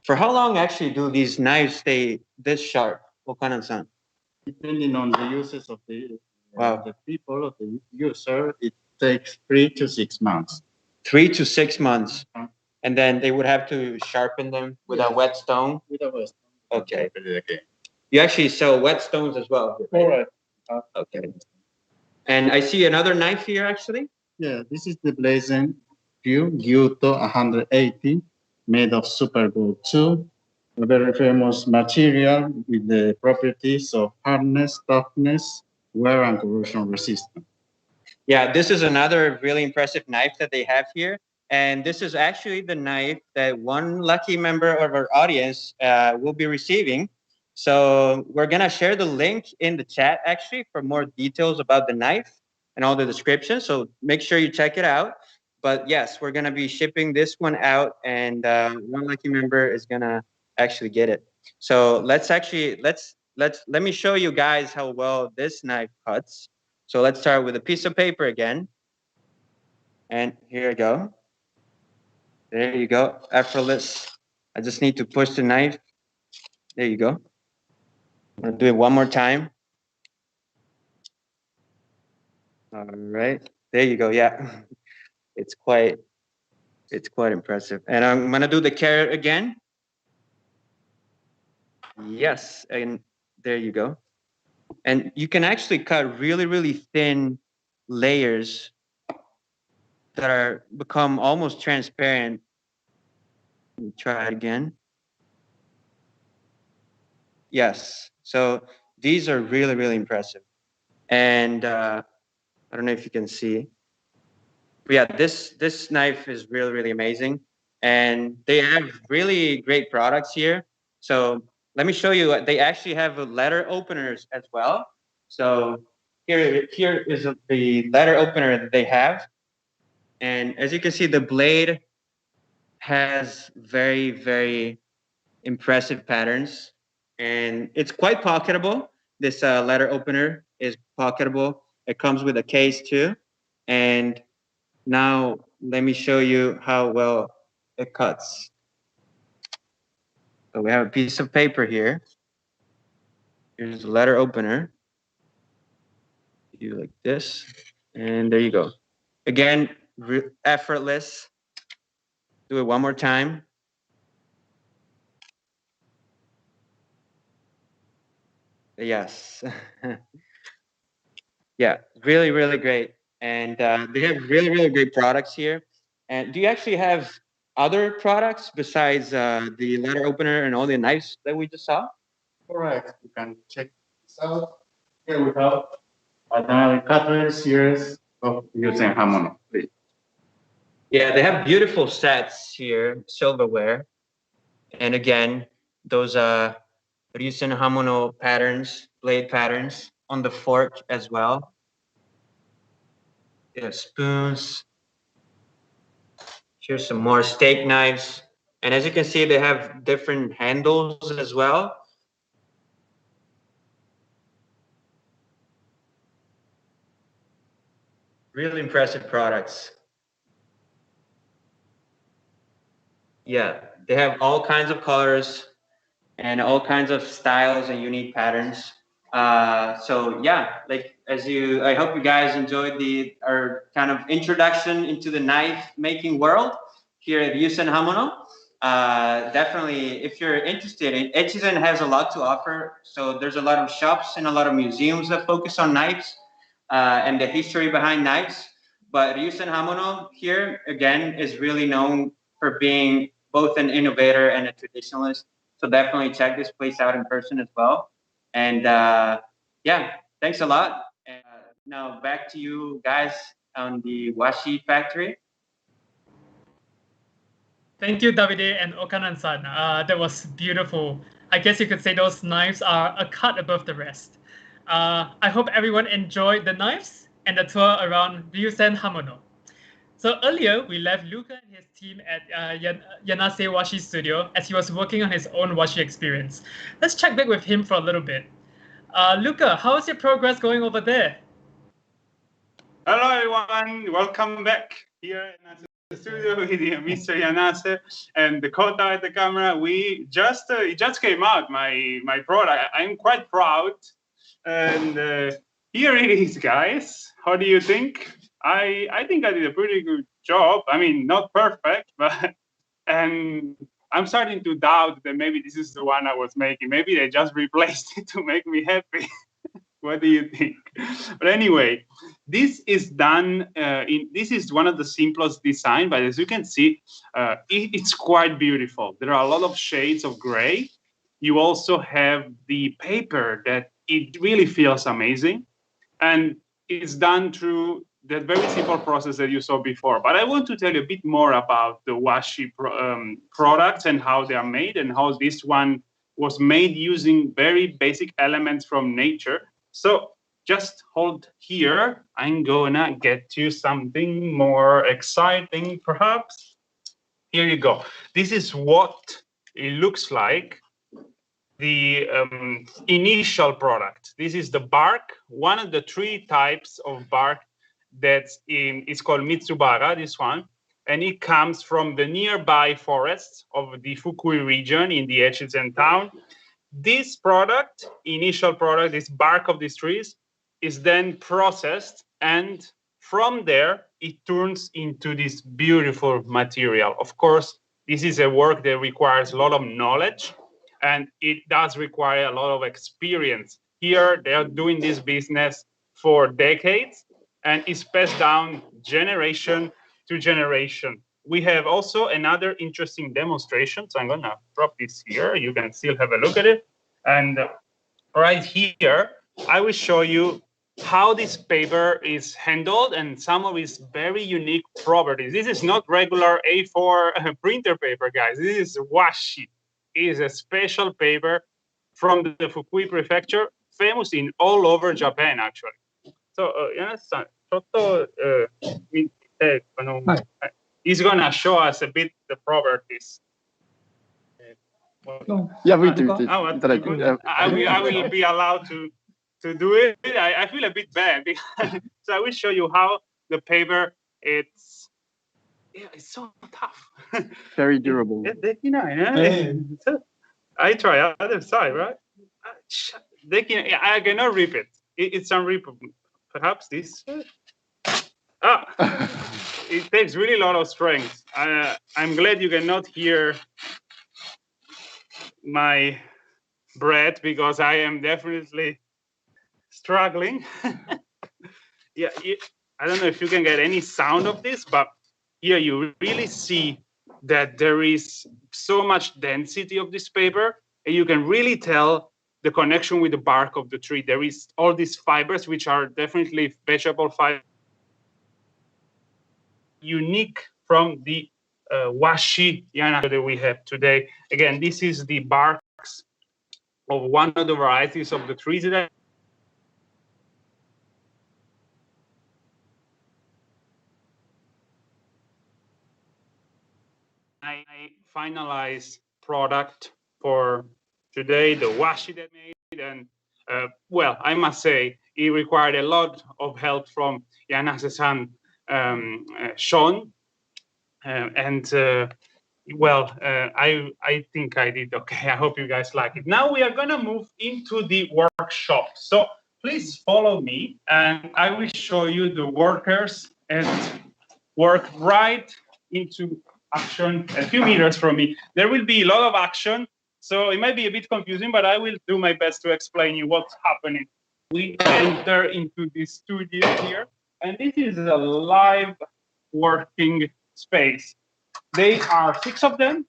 For how long actually do these knives stay this sharp, Okanan-san?
Depending on the uses of the
Wow.
the people, of the user, it takes 3 to 6 months.
3 to 6 months. And then they would have to sharpen them with a wet stone?
With a wet stone.
Okay.
Okay.
You actually sell wet stones as well?
Right?
Okay. And I see another knife here actually.
Yeah, this is the Blazing View Gyuto 180, made of super gold 2, a very famous material with the properties of hardness, toughness, wear, and corrosion resistance.
Yeah, this is another really impressive knife that they have here. And this is actually the knife that one lucky member of our audience will be receiving. So we're going to share the link in the chat actually for more details about the knife and all the descriptions. So make sure you check it out. But yes, we're going to be shipping this one out, and one lucky member is going to actually get it. So let me show you guys how well this knife cuts. So let's start with a piece of paper again. And here we go. There you go, effortless. I just need to push the knife. There you go. I'm gonna do it one more time. All right, there you go, yeah. It's quite It's quite impressive. And I'm gonna do the carrot again. Yes, and there you go. And you can actually cut really, really thin layers that are become almost transparent. Let me try it again. Yes, so these are really, really impressive. And I don't know if you can see. But yeah, this knife is really, really amazing. And they have really great products here. So let me show you. They actually have letter openers as well. So here is the letter opener that they have. And as you can see, the blade has very, very impressive patterns. And it's quite pocketable. This letter opener is pocketable. It comes with a case too. And now let me show you how well it cuts. So we have a piece of paper here. Here's the letter opener. You like this, and there you go. Again, effortless. Do it one more time. Yes. Yeah, really, really great. And they have really, really great products here. And do you actually have other products besides the letter opener and all the knives that we just saw?
Correct. You can check this out. Here we have another cutlery series of Echizen Hamono. Please.
Yeah, they have beautiful sets here, silverware. And again, those Ryusen Hamono patterns, blade patterns on the fork as well. Yeah, spoons. Here's some more steak knives. And as you can see, they have different handles as well. Really impressive products. Yeah, they have all kinds of colors and all kinds of styles and unique patterns. So yeah, like I hope you guys enjoyed our kind of introduction into the knife making world here at Ryusen Hamono. Definitely, if you're interested, Echizen has a lot to offer. So there's a lot of shops and a lot of museums that focus on knives and the history behind knives. But Ryusen Hamono here again is really known for being both an innovator and a traditionalist. So definitely check this place out in person as well. And yeah, thanks a lot. And, now back to you guys on the washi factory.
Thank you, Davide and Okanan-san. That was beautiful. I guess you could say those knives are a cut above the rest. I hope everyone enjoyed the knives and the tour around Ryusen Hamono. So earlier, we left Luca and his team at Yanase Washi Studio as he was working on his own washi experience. Let's check back with him for a little bit. Luca, how is your progress going over there?
Hello, everyone. Welcome back here in the studio with Mr. Yanase and the Kota at the camera. We just it just came out my product. I'm quite proud, and here it is, guys. How do you think? I think I did a pretty good job. I mean, not perfect, but and I'm starting to doubt that maybe this is the one I was making. Maybe they just replaced it to make me happy. What do you think? But anyway, this is done. This is one of the simplest design, but as you can see, it's quite beautiful. There are a lot of shades of gray. You also have the paper that it really feels amazing, and it's done through that very simple process that you saw before. But I want to tell you a bit more about the washi products and how they are made, and how this one was made using very basic elements from nature. So just hold here. I'm gonna get you something more exciting, perhaps. Here you go. This is what it looks like. The initial product. This is the bark, one of the 3 types of bark it's called Mitsubara, this one. And it comes from the nearby forests of the Fukui region in the Echizen town. This initial product, this bark of these trees, is then processed and from there, it turns into this beautiful material. Of course, this is a work that requires a lot of knowledge, and it does require a lot of experience. Here, they are doing this business for decades, and it's passed down generation to generation. We have also another interesting demonstration. So I'm gonna drop this here. You can still have a look at it. And right here, I will show you how this paper is handled and some of its very unique properties. This is not regular A4 printer paper, guys. This is washi. It is a special paper from the Fukui Prefecture, famous in all over Japan, actually. So, Yana-san, he's gonna show us a bit the properties.
Yeah, we do.
I will be allowed to do it. I feel a bit bad because, so I will show you how the paper it's so tough.
Very durable.
I try other side, right? I cannot rip it. It's unrippable. Perhaps this. It takes really a lot of strength. I'm glad you cannot hear my breath because I am definitely struggling. Yeah, I don't know if you can get any sound of this, but here you really see that there is so much density of this paper, and you can really tell the connection with the bark of the tree. There is all these fibers, which are definitely vegetable fibers, unique from the washi yana that we have today. Again, this is the barks of one of the varieties of the trees that I finalized product for today, the washi that made, and well, I must say it required a lot of help from Yanase-san, Sean, I think I did okay. I hope you guys like it. Now we are gonna move into the workshop. So please follow me, and I will show you the workers and work right into action a few meters from me. There will be a lot of action, so it might be a bit confusing, but I will do my best to explain you what's happening. We enter into the studio here, and this is a live working space. They are 6 of them.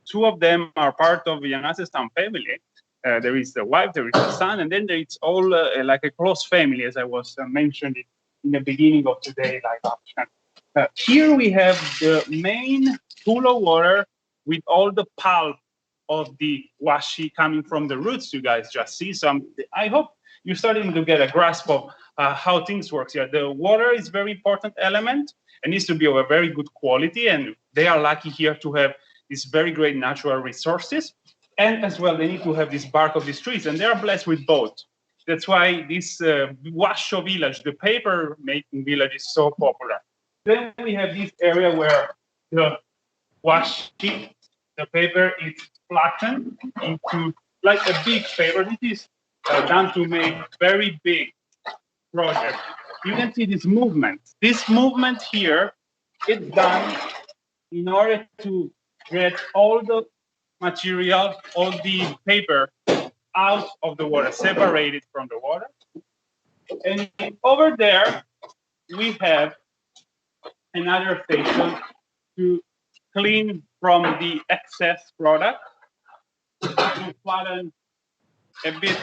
2 of them are part of Yanase's family. There is the wife, there is the son, and then it's all like a close family, as I was mentioned in the beginning of today's live action. Here we have the main pool of water with all the pulp of the washi coming from the roots. You guys just see some. I hope you're starting to get a grasp of how things work here. The water is a very important element and needs to be of a very good quality. And they are lucky here to have these very great natural resources. And as well, they need to have this bark of these trees, and they are blessed with both. That's why this Washo village, the paper making village, is so popular. Then we have this area where the washi, the paper, is flattened into like a big paper. This is done to make very big project. You can see this movement. This movement here is done in order to get all the material, all the paper out of the water, separated from the water. And over there, we have another station to clean from the excess product, to flatten a bit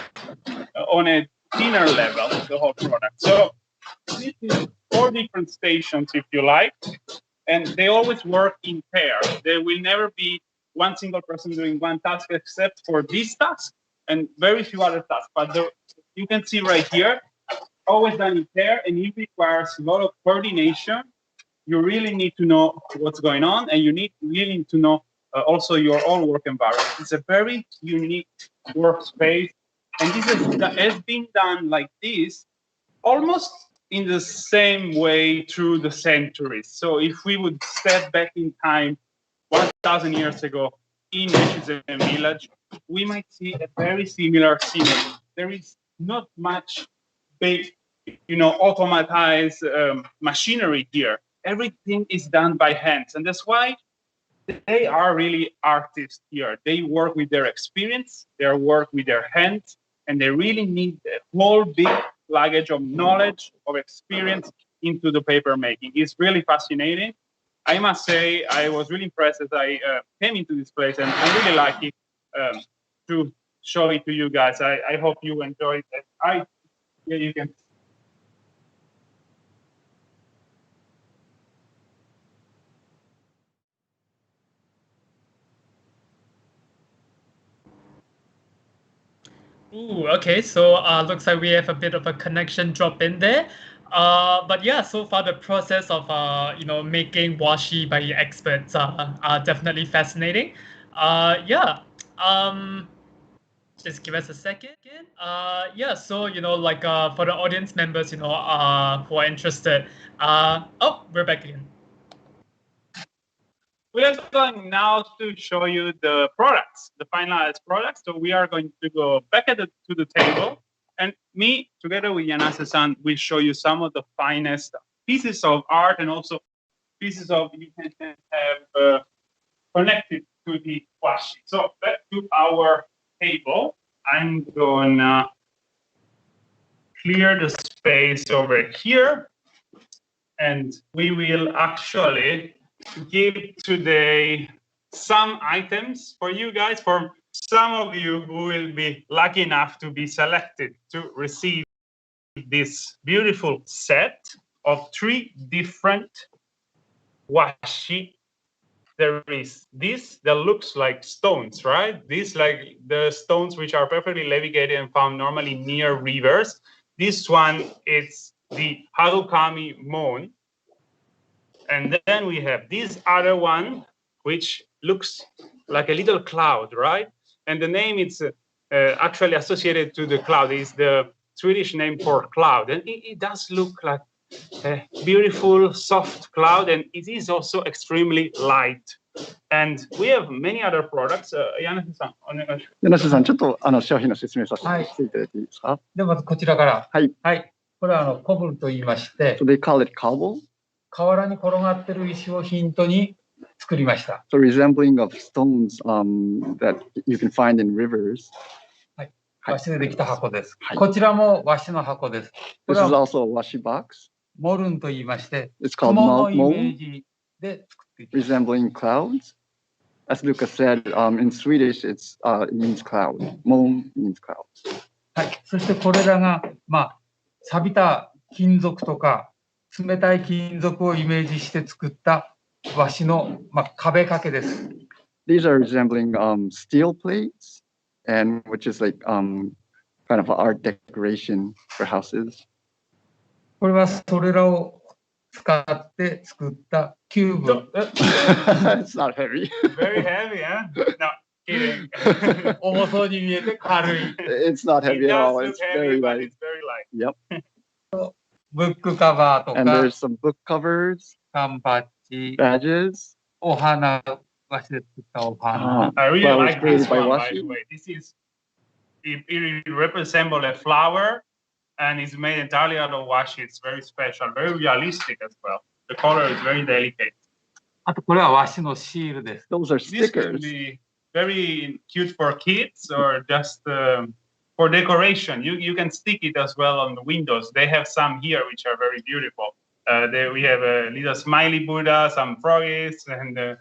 on a thinner level the whole product. So this is 4 different stations, if you like, and they always work in pairs. There will never be one single person doing one task except for this task and very few other tasks. But you can see right here, always done in pair, and it requires a lot of coordination. You really need to know what's going on, and you really need to know also your own work environment. It's a very unique workspace, and this has been done like this almost in the same way through the centuries. So if we would step back in time 1,000 years ago in Echizen village, we might see a very similar scenery. There is not much automatized machinery here. Everything is done by hands, and that's why they are really artists here. They work with their experience, they work with their hands, and they really need a whole big luggage of knowledge, of experience into the paper making. It's really fascinating. I must say, I was really impressed as I came into this place, and I'm really lucky to show it to you guys. I hope you enjoyed it. Yeah, you can.
Ooh, okay. So looks like we have a bit of a connection drop in there. But yeah, so far the process of making washi by experts are definitely fascinating. Yeah. Just give us a second. Yeah. So like for the audience members, who are interested. Oh, we're back again.
We are going now to show you the products, the finalized products. So we are going to go back to the table, and me, together with Yanase-san, will show you some of the finest pieces of art and also pieces of you can have connected to the washi. So back to our table. I'm gonna clear the space over here, and we will actually give today some items for you guys, for some of you who will be lucky enough to be selected to receive this beautiful set of 3 different washi. There is this that looks like stones, right? These like the stones which are perfectly levigated and found normally near rivers. This one, it's the Harukami Mon. And then we have this other one, which looks like a little cloud, right? And the name it's actually associated to the cloud is the Swedish name for cloud. And it does look like a beautiful, soft cloud, and it is also extremely light. And we have many other products. Yanase-san, お願いします。
柳瀬さん、ちょっと商品の説明させていただいていいですか？
で、まずこちらから。
はい。
はい。これはコブルと言いまして、
So they call it cobble.
河原に転がってる石をヒントに作りました。
So resembling of stones that you can find in rivers.
はい。和紙でできた箱です。こちらも和紙の箱です。
This is also a washi box.
モルンと言いまして、
It's called
雲のイメージで作っています。
resembling clouds. As Lucas said, in Swedish, it means cloud. Mon means cloud.
はい。そしてこれらが、錆びた金属とか、冷たい金属をイメージして作った和紙の、壁掛けです。
These are resembling steel plates, and which is like kind of art decoration for houses.
これはそれらを使って作ったキューブ。
It's not heavy.
Very heavy, huh? No, kidding.
重そうに見えて軽い。
It's not heavy at all. It's very
but
light.
it's very light.
Yep.
ブックカバーと
And
か、
there's some book covers,
缶バッジ、
badges.
お花、和紙で作ったお花。
I really
Flowers
like this
created by
one, by
washi.
the way. This is, it resembles a flower, and it's made entirely out of washi. It's very special, very realistic as well. The color is very delicate.
あとこれは和紙のシールです。
Those are
This can
stickers.
be very cute for kids or just for decoration. You can stick it as well on the windows. They have some here which are very beautiful. We have a little smiley Buddha, some froggies, and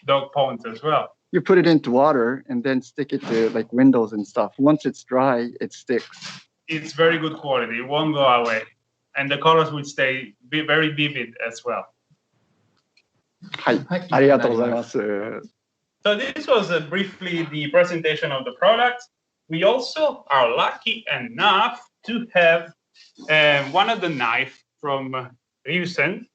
dog ponds as well.
You put it into water and then stick it to like windows and stuff. Once it's dry, it sticks.
It's very good quality. It won't go away. And the colors will stay very vivid as well.
はい、ありがとうございます。
So this was briefly the presentation of the product. We also are lucky enough to have one of the knife from Echizen,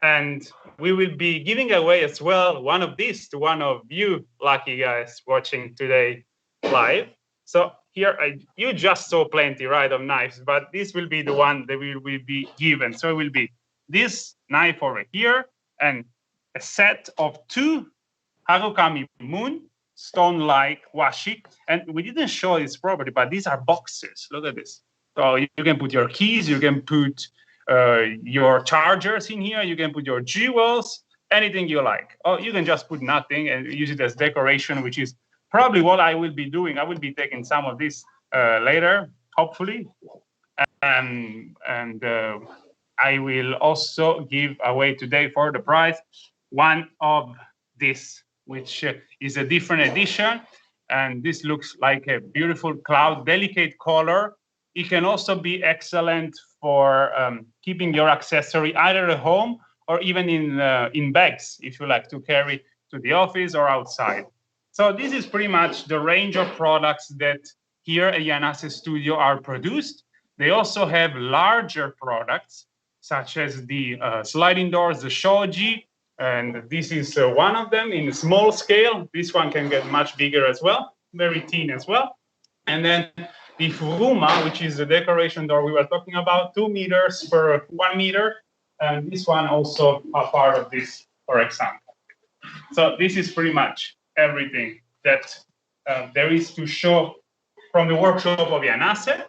and we will be giving away as well one of these to one of you lucky guys watching today live. So here you just saw plenty, right, of knives, but this will be the one that will be given. So it will be this knife over here and a set of 2 Harukami Moon stone-like washi. And we didn't show this property, but these are boxes. Look at this. So you can put your keys, you can put your chargers in here, you can put your jewels, anything you like. Or you can just put nothing and use it as decoration, which is probably what I will be doing. I will be taking some of this later, hopefully. And I will also give away today for the prize one of this, which is a different edition. And this looks like a beautiful cloud, delicate color. It can also be excellent for keeping your accessory either at home or even in bags, if you like to carry to the office or outside. So this is pretty much the range of products that here at Yanase Studio are produced. They also have larger products, such as the sliding doors, the shoji, and this is one of them in a small scale. This one can get much bigger as well, very thin as well. And then the furuma, which is the decoration door we were talking about, 2 meters per 1 meter. And this one also a part of this, for example. So this is pretty much everything that there is to show from the workshop of Yanase.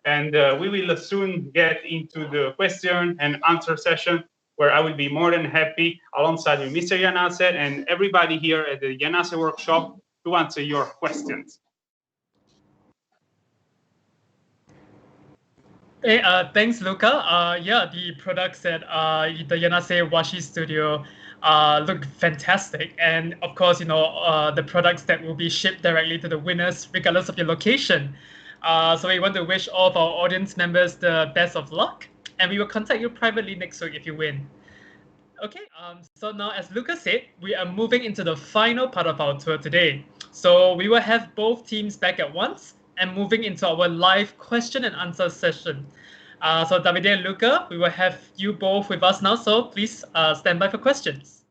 And we will soon get into the question and answer session, where I will be more than happy alongside with Mr. Yanase and everybody here at the Yanase workshop to answer your questions.
Hey, thanks, Luca. Yeah, the products at the Yanase Washi Studio look fantastic. And of course, the products that will be shipped directly to the winners, regardless of your location. So we want to wish all of our audience members the best of luck. And we will contact you privately next week if you win. Okay, so now as Luca said, we are moving into the final part of our tour today. So we will have both teams back at once and moving into our live question and answer session. So Davide and Luca, we will have you both with us now, so please stand by for questions.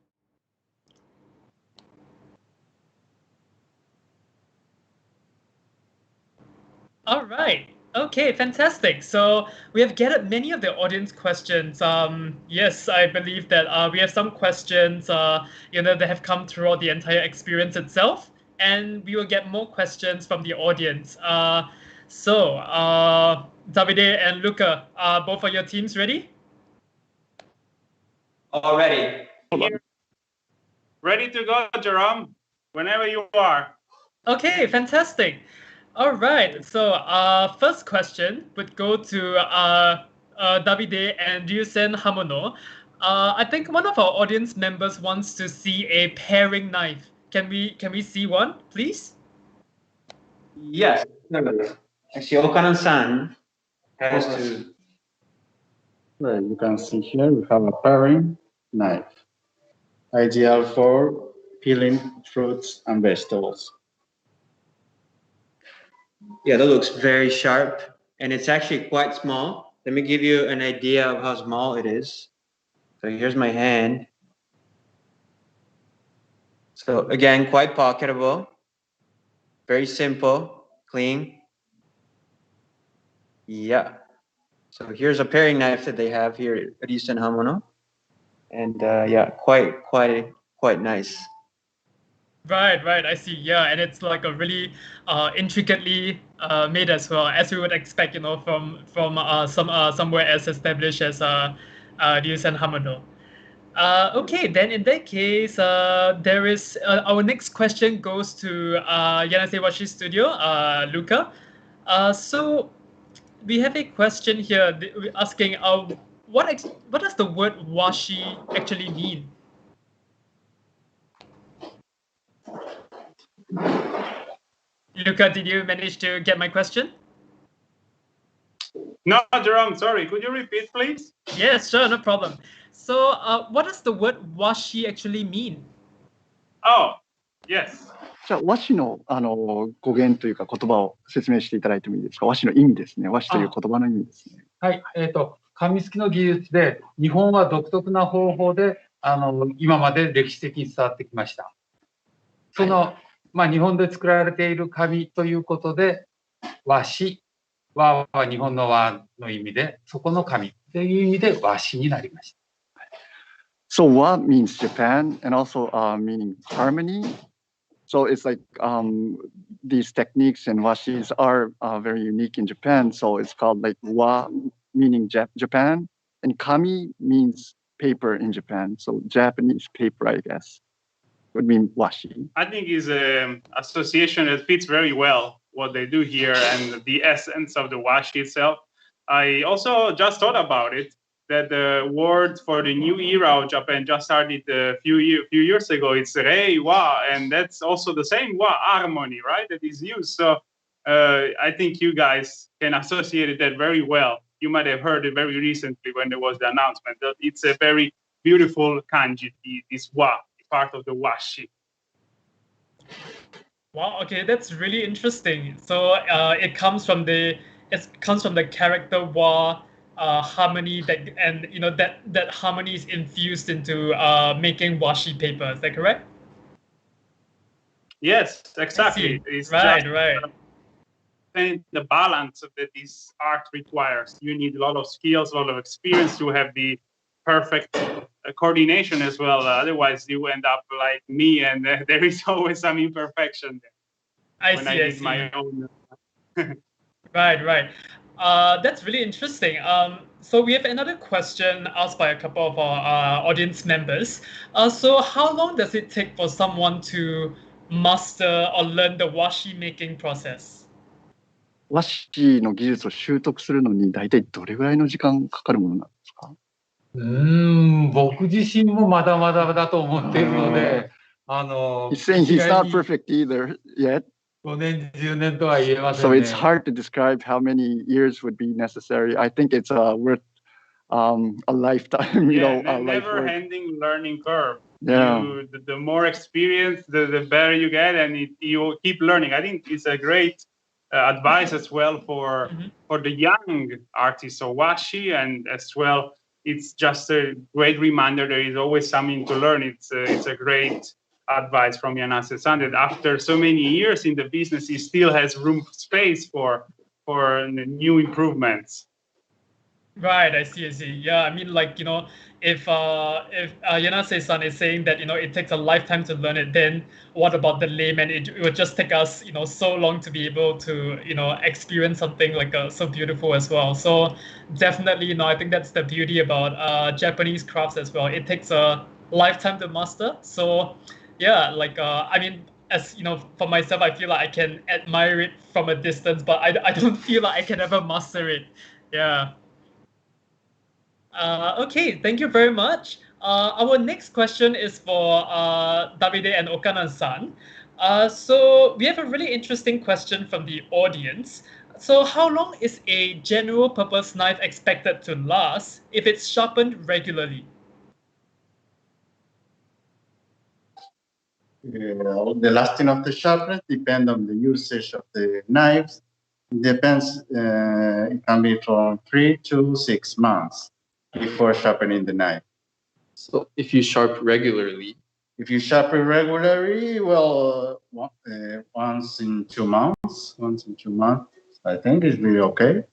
All right. Okay, fantastic. So we have gathered many of the audience questions. Yes, I believe that we have some questions, that have come throughout the entire experience itself, and we will get more questions from the audience. So Davide and Luca, both of your teams ready?
All ready.
Ready to go, Jerome, whenever you are.
Okay, fantastic. All right, so first question would go to Davide and Ryusen Hamono. I think one of our audience members wants to see a paring knife. Can we see one, please?
Yes. Actually, Okanan-san has to.
Well, you can see here we have a paring knife, ideal for peeling fruits and vegetables.
Yeah, that looks very sharp, and it's actually quite small. Let me give you an idea of how small it is. So here's my hand. So again, quite pocketable, very simple, clean. Yeah. So here's a paring knife that they have here at Echizen Hamono, and yeah, quite nice.
Right, I see. Yeah, and it's like a really intricately made as well, as we would expect, from somewhere as established as Echizen Hamono. Okay, then in that case, there is our next question goes to Yanase Washi Studio, Luca. So we have a question here asking, what does the word washi actually mean? Luca, did you manage to get my question?
No, Jerome, sorry. Could you repeat, please?
Yes, sure, no problem. So, what does the word washi actually mean?
Oh, yes.
じゃあ和紙の語源というか言葉を説明していただいてもいいですか。和紙の意味ですね。和紙という言葉の意味ですね。
はい、紙すきの技術で日本は独特な方法で今まで歴史的に伝わってきました。その、日本で作られている紙ということで和紙は日本の和の意味でそこの紙という意味で和紙になりました。
So wa means Japan and also meaning harmony. So it's like these techniques and washis are very unique in Japan. So it's called like wa, meaning Japan, and kami means paper in Japan. So Japanese paper, I guess, would mean washi.
I think is an association that fits very well what they do here and the essence of the washi itself. I also just thought about it, that the word for the new era of Japan just started a few years ago. It's rei wa, and that's also the same wa, harmony, right? That is used. So I think you guys can associate that very well. You might have heard it very recently when there was the announcement that it's a very beautiful kanji, this wa, part of the washi.
Wow, okay, that's really interesting. So it comes from the character wa, harmony, that, and you know that harmony is infused into making washi paper. Is that correct?
Yes, exactly. It's
right,
just,
right.
And the balance that this art requires. You need a lot of skills, a lot of experience to have the perfect coordination as well. Otherwise, you end up like me, and there is always some imperfection there. I did my own.
Right. That's really interesting. So we have another question asked by a couple of our audience members. So how long does it take for someone to master or learn the washi making process?
和紙の技術を習得するのに大体どれぐらいの時間かかるものなんですか？
僕自身もまだまだだと思っているので、
He's saying he's not perfect either yet.
5年、10年とは言えません
So
ね。
it's hard to describe how many years would be necessary. I think it's worth a lifetime, you know, a
never-ending learning curve.
Yeah.
The more experience, the better you get, and you keep learning. I think it's a great advice as well for the young artists of washi, and as well, it's just a great reminder there is always something to learn. It's a great advice from Yanase-san that after so many years in the business, he still has space for new improvements.
Right, I see. Yeah, I mean, like, you know, if Yanase-san is saying that, you know, it takes a lifetime to learn it, then what about the layman? It would just take us, you know, so long to be able to, you know, experience something like so beautiful as well. So definitely, you know, I think that's the beauty about Japanese crafts as well. It takes a lifetime to master. So yeah, like, I mean, as you know, for myself, I feel like I can admire it from a distance, but I don't feel like I can ever master it. Yeah. Okay, thank you very much. Our next question is for Davide and Okanan-san. So we have a really interesting question from the audience. So how long is a general purpose knife expected to last if it's sharpened regularly?
The lasting of the sharpness depends on the usage of the knives. It depends, it can be from 3 to 6 months before sharpening the knife.
So if you sharpen regularly?
If you sharpen regularly, well, once in 2 months, I think it's really okay.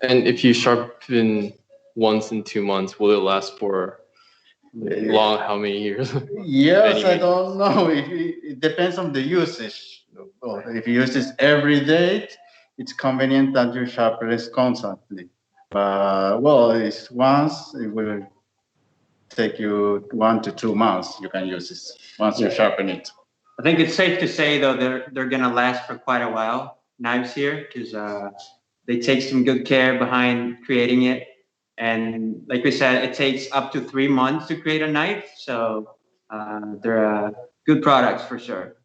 And if you sharpen once in 2 months, will it last for long? How many years?
Yes, I don't know. It depends on the usage. If you use this every day, it's convenient that you sharpen it constantly. Well, it's once, it will take you 1 to 2 months. You can use this once you sharpen it.
I think it's safe to say, though, they're going to last for quite a while, knives here, because they take some good care behind creating it. And like we said, it takes up to 3 months to create a knife. So they're good products for sure.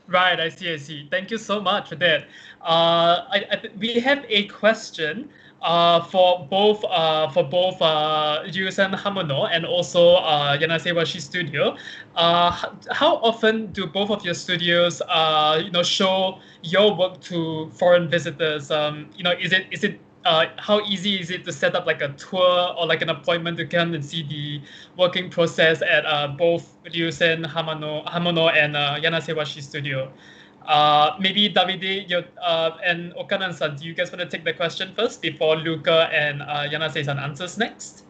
Right, I see. Thank you so much for that. We have a question for both Ryusen Hamono and also Yanase Washi Studio. How often do both of your studios show your work to foreign visitors? Is it how easy is it to set up like a tour or like an appointment to come and see the working process at both Ryusen Hamono and Yanase Washi Studio? Maybe Davide and Okanan-san, do you guys want to take the question first before Luca and Yanase-san answers next?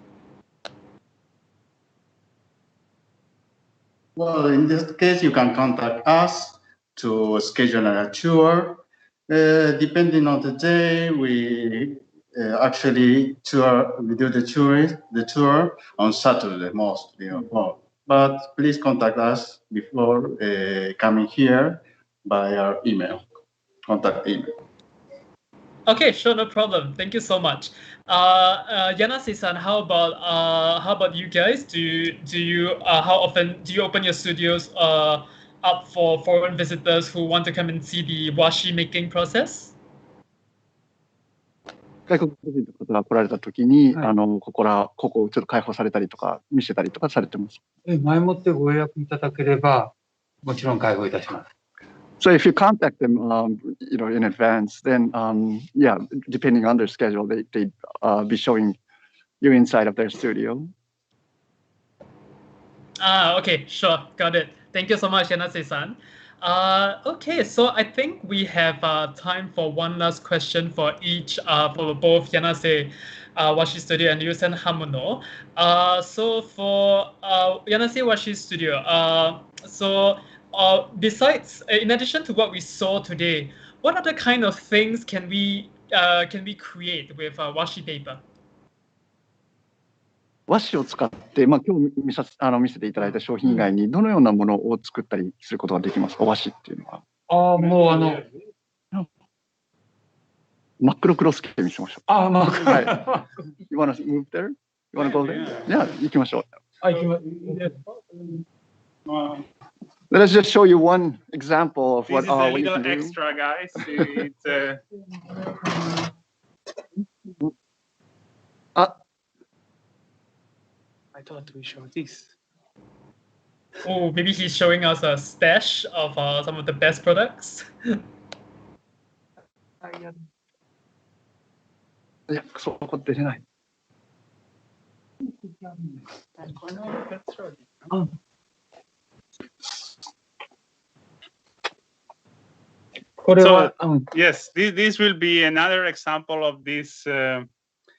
Well, in this case, you can contact us to schedule a tour. Depending on the day, we actually we do the tour on Saturday mostly. But please contact us before coming here by our contact email.
Okay, sure, no problem. Thank you so much. Yanase-san, how about you guys? Do you how often do you open your studios up for foreign visitors who want to come and see the washi making process?
外国人の方が来られたときに、
はい
ここをちょっと開放されたりとか、見せたりとかされてます。
前もってご予約いただければ、もちろん開放いたします。
So if you contact them, in advance, then yeah, depending on their schedule, they be showing you inside of their studio.
Okay, sure, got it. Thank you so much, Yanase-san. Okay, so I think we have time for one last question for each, for both Yanase Washi Studio and Yusen Hamono. So for Yanase Washi Studio, besides, in addition to what we saw today, what other kind of things can we create with washi paper?
和紙を使って、今日見せていただいた商品以外にどのようなものを作ったりすることができますか、和紙っていうのは。
もう
真っ黒クロスケ見せましょう。
真っ黒。
はい。You wanna move there? You wanna go there? Yeah, 行きましょう。
行きま。
Let us just show you one example of what
This is a
what you
little
can do.
extra, guys. It's I thought we showed this.
Oh, maybe he's showing us a stash of some of the best products.
いや、そこ出れない。
Yes, this will be another example of this.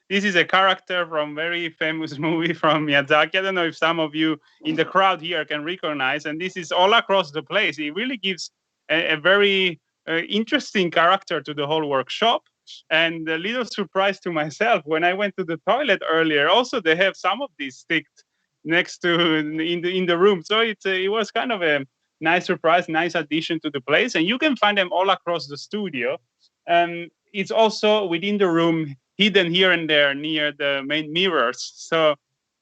This is a character from very famous movie from Miyazaki. I don't know if some of you in the crowd here can recognize, and this is all across the place. It really gives a very interesting character to the whole workshop. And a little surprise to myself, when I went to the toilet earlier, also they have some of these sticked next to in the room. So it was kind of a nice surprise, nice addition to the place. And you can find them all across the studio. It's also within the room, hidden here and there near the main mirrors. So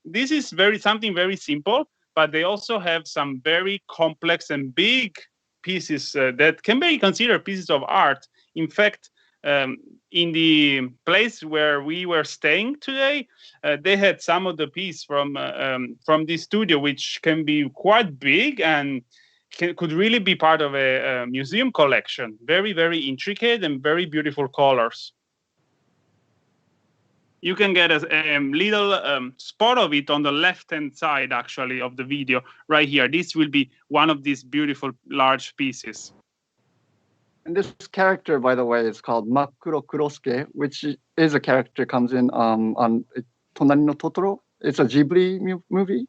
this is something very simple, but they also have some very complex and big pieces that can be considered pieces of art. In fact, in the place where we were staying today, they had some of the pieces from this studio, which can be quite big and could really be part of a museum collection. Very, very intricate and very beautiful colors. You can get a little spot of it on the left-hand side, actually, of the video right here. This will be one of these beautiful large pieces.
And this character, by the way, is called Makuro Kurosuke, which is a character comes in on Tonari no Totoro. It's a Ghibli movie.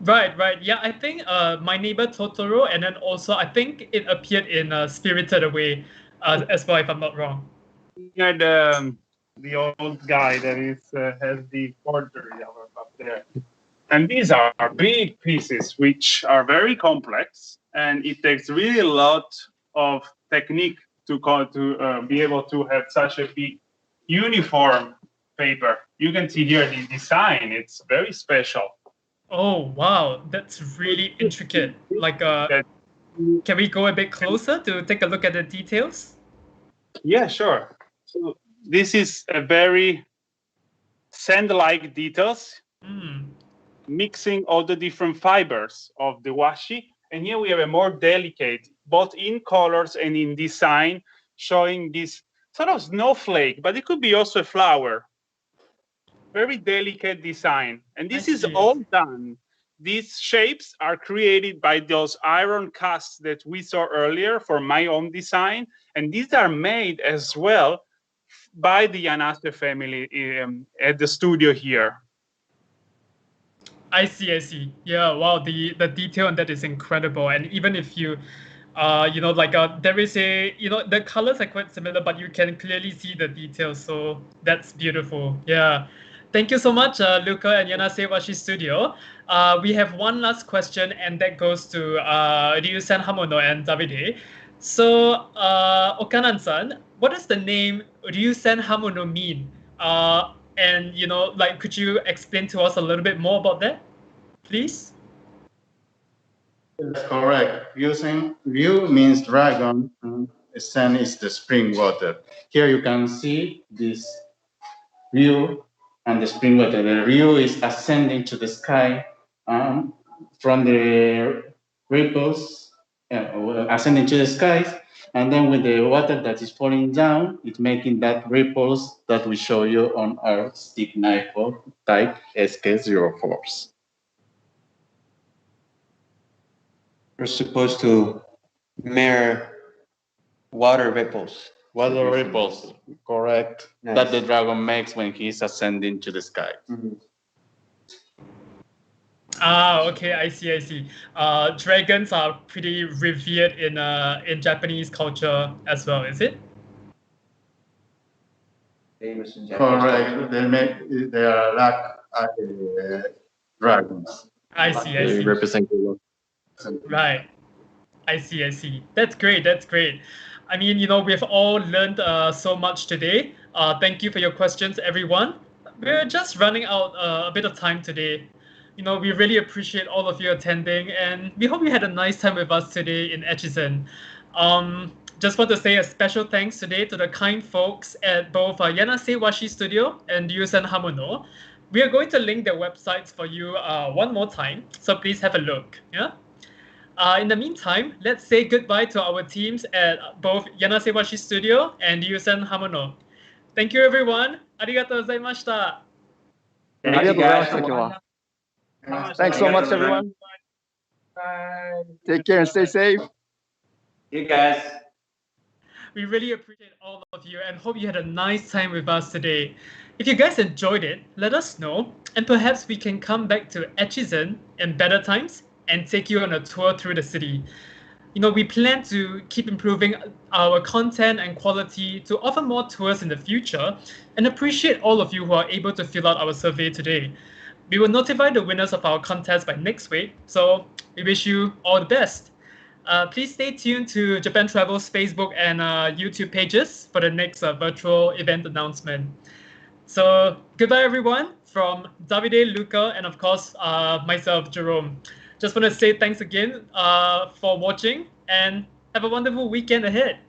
Right. Yeah, I think My Neighbor Totoro, and then also I think it appeared in Spirited Away as well, if I'm not wrong.
Yeah, the old guy that has the border up there. And these are big pieces, which are very complex, and it takes really a lot of technique to be able to have such a big uniform paper. You can see here the design; it's very special.
Oh wow, that's really intricate. Like, can we go a bit closer to take a look at the details?
Yeah, sure. So this is a very sand-like details. Mixing all the different fibers of the washi. And here we have a more delicate, both in colors and in design, showing this sort of snowflake, but it could be also a flower. Very delicate design. And this is all done. These shapes are created by those iron casts that we saw earlier for my own design. And these are made as well by the Yanase family at the studio here.
I see, I see. Yeah, wow, the detail on that is incredible. And even if you, like there is a, the colors are quite similar, but you can clearly see the details. So that's beautiful. Yeah. Thank you so much, Luca and Yanase Washi Studio. We have one last question, and that goes to Ryu-san Hamono and Davide. So, Okanan-san, what does the name Ryu-san Hamono mean? And like, could you explain to us a little bit more about that, please?
That's correct. Ryu means dragon, and Sen is the spring water. Here you can see this Ryu and the spring water. The Ryu is ascending to the sky from the ripples, ascending to the skies, and then with the water that is falling down, it's making that ripples that we show you on our stick knife type SK04s.
We're supposed to mirror water ripples.
Water ripples, correct,
Nice.
that the dragon makes when he's ascending to the sky.
Mm-hmm.
Okay, I see, I see. Dragons are pretty revered in Japanese culture as well, is it?
Famous in Japanese
Correct,
culture.
they are like dragons.
I see, I
They
see.
represent good luck.
Right. I see, I see. That's great, that's great. I mean, we've all learned so much today. Thank you for your questions, everyone. We're just running out a bit of time today. We really appreciate all of you attending, and we hope you had a nice time with us today in Echizen. Just want to say a special thanks today to the kind folks at both Yanase Washi Studio and Ryu-san Hamono. We are going to link their websites for you one more time, so please have a look. Yeah. In the meantime, let's say goodbye to our teams at both Yanase Washi Studio and Ryu-san Hamono. Thank you, everyone. Arigatou gozaimashita.
Thank you guys.
Thanks so much, everyone.
Bye.
Take care and stay safe.
You guys.
We really appreciate all of you and hope you had a nice time with us today. If you guys enjoyed it, let us know, and perhaps we can come back to Echizen in better times and take you on a tour through the city. We plan to keep improving our content and quality to offer more tours in the future, and appreciate all of you who are able to fill out our survey today. We will notify the winners of our contest by next week, so we wish you all the best. Please stay tuned to Japan Travel's Facebook and YouTube pages for the next virtual event announcement. So goodbye, everyone, from Davide, Luca, and of course, myself, Jerome. Just want to say thanks again for watching, and have a wonderful weekend ahead.